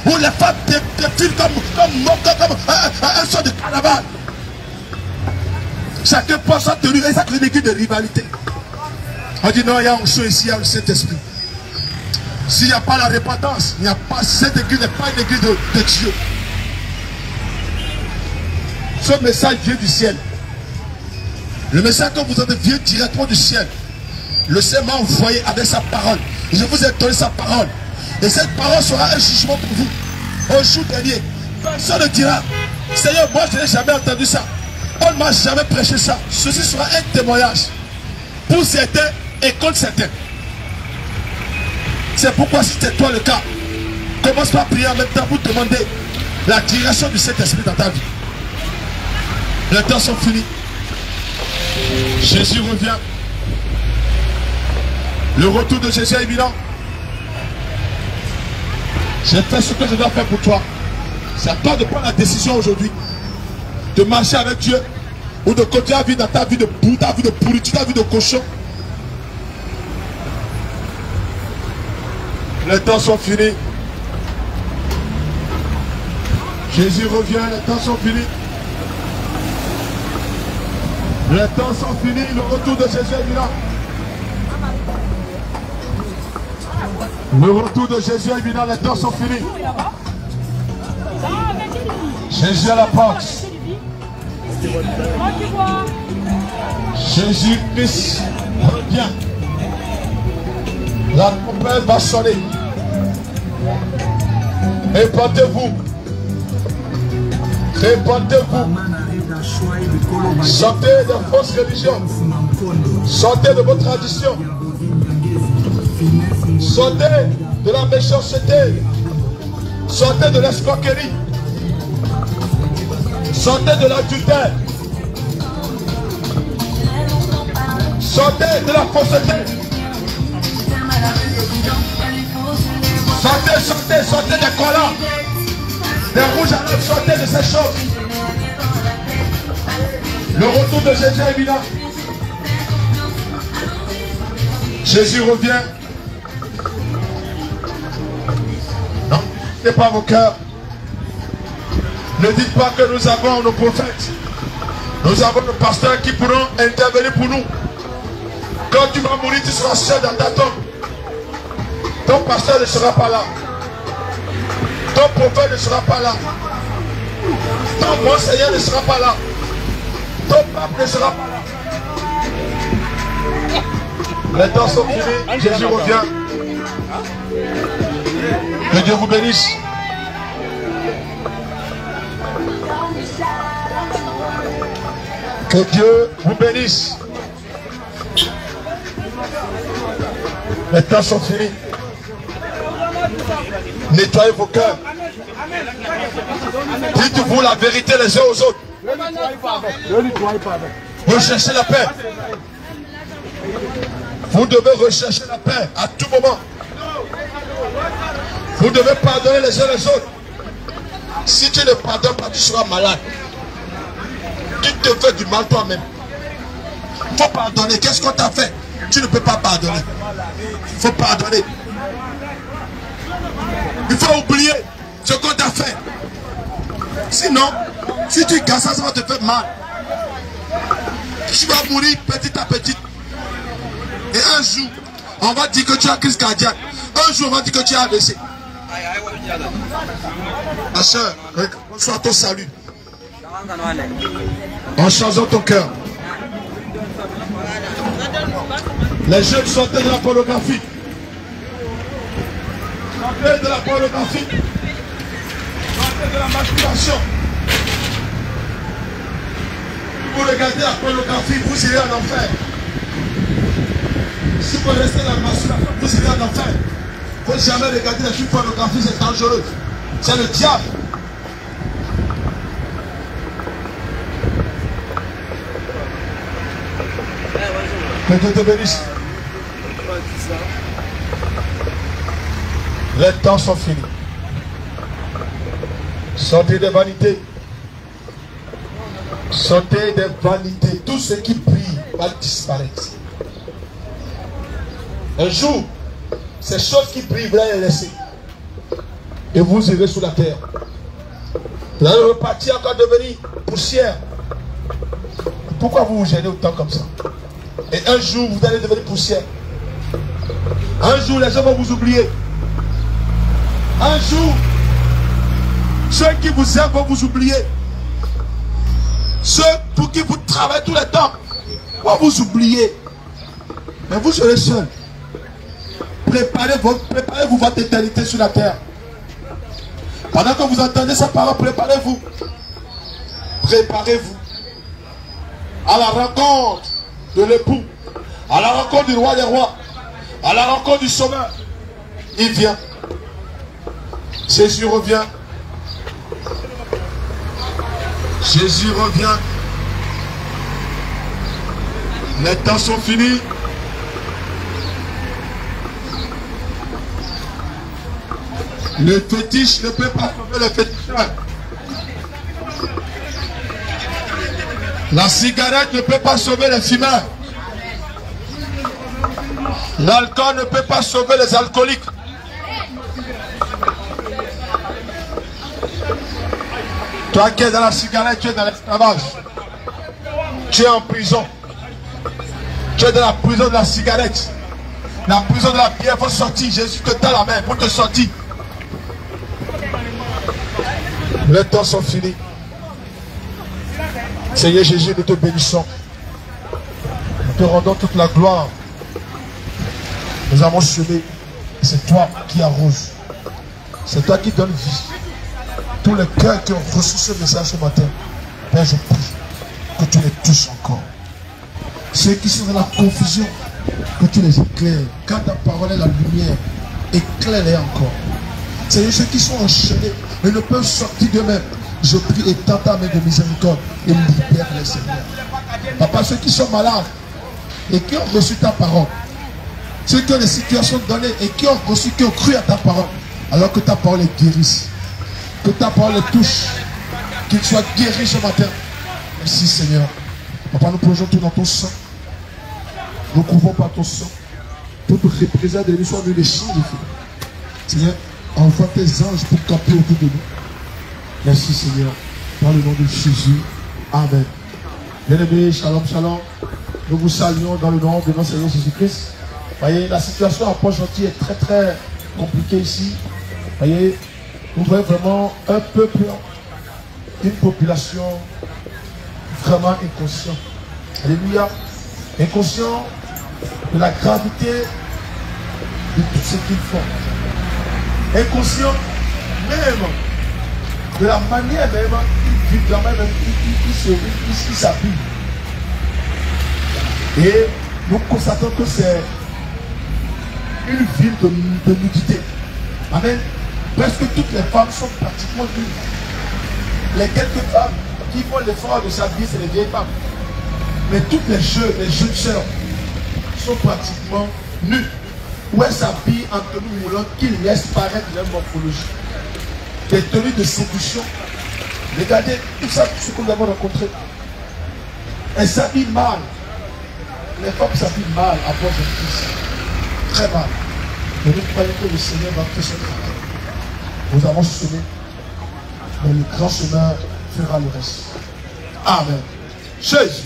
Où les femmes défilent comme un sort de carnaval. Chacun pense sa tenue et ça crée une église de rivalité. On dit non, il y a un show ici, il y a le Saint-Esprit. S'il n'y a pas la repentance, il n'y a pas, cette église n'est pas une église de Dieu. Ce message vient du ciel. Le message que vous avez vient directement du ciel. Le Seigneur m'a envoyé avec sa parole. Et je vous ai donné sa parole. Et cette parole sera un jugement pour vous. Au jour dernier, personne ne dira, Seigneur, moi je n'ai jamais entendu ça. On ne m'a jamais prêché ça. Ceci sera un témoignage. Pour certains et contre certains. C'est pourquoi si c'est toi le cas, commence par prier en même temps pour demander la direction du Saint-Esprit dans ta vie. Les temps sont finis. Jésus revient. Le retour de Jésus est imminent. J'ai fait ce que je dois faire pour toi. C'est à toi de prendre la décision aujourd'hui de marcher avec Dieu ou de continuer à vivre dans ta vie de boue, ta vie de pourriture, ta vie de cochon. Les temps sont finis. Jésus revient, les temps sont finis. Les temps sont finis, le retour de Jésus est imminent. Le retour de Jésus est imminent, les temps sont finis. Jésus à la porte. Jésus-Christ revient. La trompette va sonner. Répandez-vous. Répandez-vous. Sortez de fausses religions. Sortez de vos traditions. Sortez de la méchanceté. Sortez de l'escroquerie. Sortez de l'adultère. Sortez de la fausseté. Sortez, sortez, sortez des collants, des rouges à lèvres, sortez de ces choses. Le retour de Jésus est imminent. Jésus revient. Non, ne pas vos cœurs. Ne dites pas que nous avons nos prophètes. Nous avons nos pasteurs qui pourront intervenir pour nous. Quand tu vas mourir, tu seras seul dans ta tombe. Ton pasteur ne sera pas là. Ton prophète ne sera pas là. Ton monseigneur ne sera pas là. Ton pape ne sera pas là. Les temps sont finis. Jésus revient. Que Dieu vous bénisse. Que Dieu vous bénisse. Les temps sont finis. Nettoyez vos cœurs. Dites-vous la vérité les uns aux autres. Recherchez la paix. Vous devez rechercher la paix à tout moment. Vous devez pardonner les uns les autres. Si tu ne pardonnes pas, tu seras malade. Tu te fais du mal toi-même. Il faut pardonner. Qu'est-ce qu'on t'a fait? Tu ne peux pas pardonner. Il faut pardonner. Il faut oublier ce qu'on t'a fait. Sinon, si tu gardes ça, ça va te faire mal. Tu vas mourir petit à petit. Et un jour, on va dire que tu as crise cardiaque. Un jour, on va dire que tu as AVC. Ma soeur, bonsoir ton salut. En changeant ton cœur. Les jeunes sortaient de la pornographie. Sortaient de la pornographie. Sortaient de la masturbation. Vous regardez la pornographie, vous irez en enfer. Si vous restez dans la masturbation, vous irez en enfer. Il ne faut jamais regarder les films pornographiques, c'est dangereux. C'est le diable. Que Dieu te bénisse. Les temps sont finis. Sortez des vanités. Sortez des vanités. Tout ce qui brille va disparaître. Un jour, ces choses qui brillent, vous allez les laisser. Et vous irez sous la terre. Vous allez repartir encore devenir poussière. Pourquoi vous vous gênez autant comme ça? Et un jour, vous allez devenir poussière. Un jour, les gens vont vous oublier. Un jour, ceux qui vous aiment vont vous oublier. Ceux pour qui vous travaillez tout le temps vont vous oublier. Mais vous serez seul. Préparez-vous votre éternité sur la terre. Pendant que vous entendez sa parole, préparez-vous. Préparez-vous à la rencontre de l'époux, à la rencontre du roi des rois, à la rencontre du sauveur. Il vient. Jésus revient. Jésus revient. Les temps sont finis. Le fétiche ne peut pas sauver le féticheur. La cigarette ne peut pas sauver les fumeurs. L'alcool ne peut pas sauver les alcooliques. Toi qui es dans la cigarette, tu es dans l'esclavage. Tu es en prison. Tu es dans la prison de la cigarette. La prison de la bière, il faut sortir. Jésus te tend la main pour te sortir. Les temps sont finis. Seigneur Jésus, nous te bénissons. Nous te rendons toute la gloire. Nous avons semé. C'est toi qui arroses. C'est toi qui donnes vie. Tous les cœurs qui ont reçu ce message ce matin, Père, je prie que tu les touches encore. Ceux qui sont dans la confusion, que tu les éclaires. Quand ta parole est la lumière, éclaire-les encore. Seigneur, ceux qui sont enchaînés et ne peuvent sortir d'eux-mêmes, je prie, étends ta main de miséricorde et libère-les, Seigneur. Papa, ceux qui sont malades et qui ont reçu ta parole, ceux qui ont des situations données et qui ont reçu, qui ont cru à ta parole, alors que ta parole les guérisse, que ta parole les touche, qu'ils soient guéris ce matin. Merci, Seigneur. Papa, nous plongeons tout dans ton sang. Nous couvrons par ton sang. Toute représailles de nous soit venue des champs de feu. Seigneur, envoie tes anges pour camper autour de nous. Merci, Seigneur. Dans le nom de Jésus. Amen. Bien-aimés, shalom, shalom. Nous vous saluons dans le nom de notre Seigneur Jésus-Christ. Voyez, la situation à Port-Gentil est très très compliquée ici. Voyez, vous voyez vraiment un peuple, une population vraiment inconscient. Alléluia. Inconscient de la gravité de tout ce qu'ils font. Inconscient même de la manière même qu'ils vivent, ils s'habillent. Et nous constatons que c'est une ville de nudité. Amen. Presque toutes les femmes sont pratiquement nues. Les quelques femmes qui font l'effort de s'habiller, c'est les vieilles femmes. Mais toutes les jeunes sœurs sont pratiquement nues. Où elles s'habillent en tenue moulante qui laissent paraître leur morphologie. Des tenues de séduction. Regardez tout ça, tout ce que nous avons rencontré. Elles s'habillent mal. Les femmes s'habillent mal à cause de Christ. Très mal. Mais nous croyons que le Seigneur va faire son travail. Nous avons semé, mais le grand semeur fera le reste. Amen. Jésus.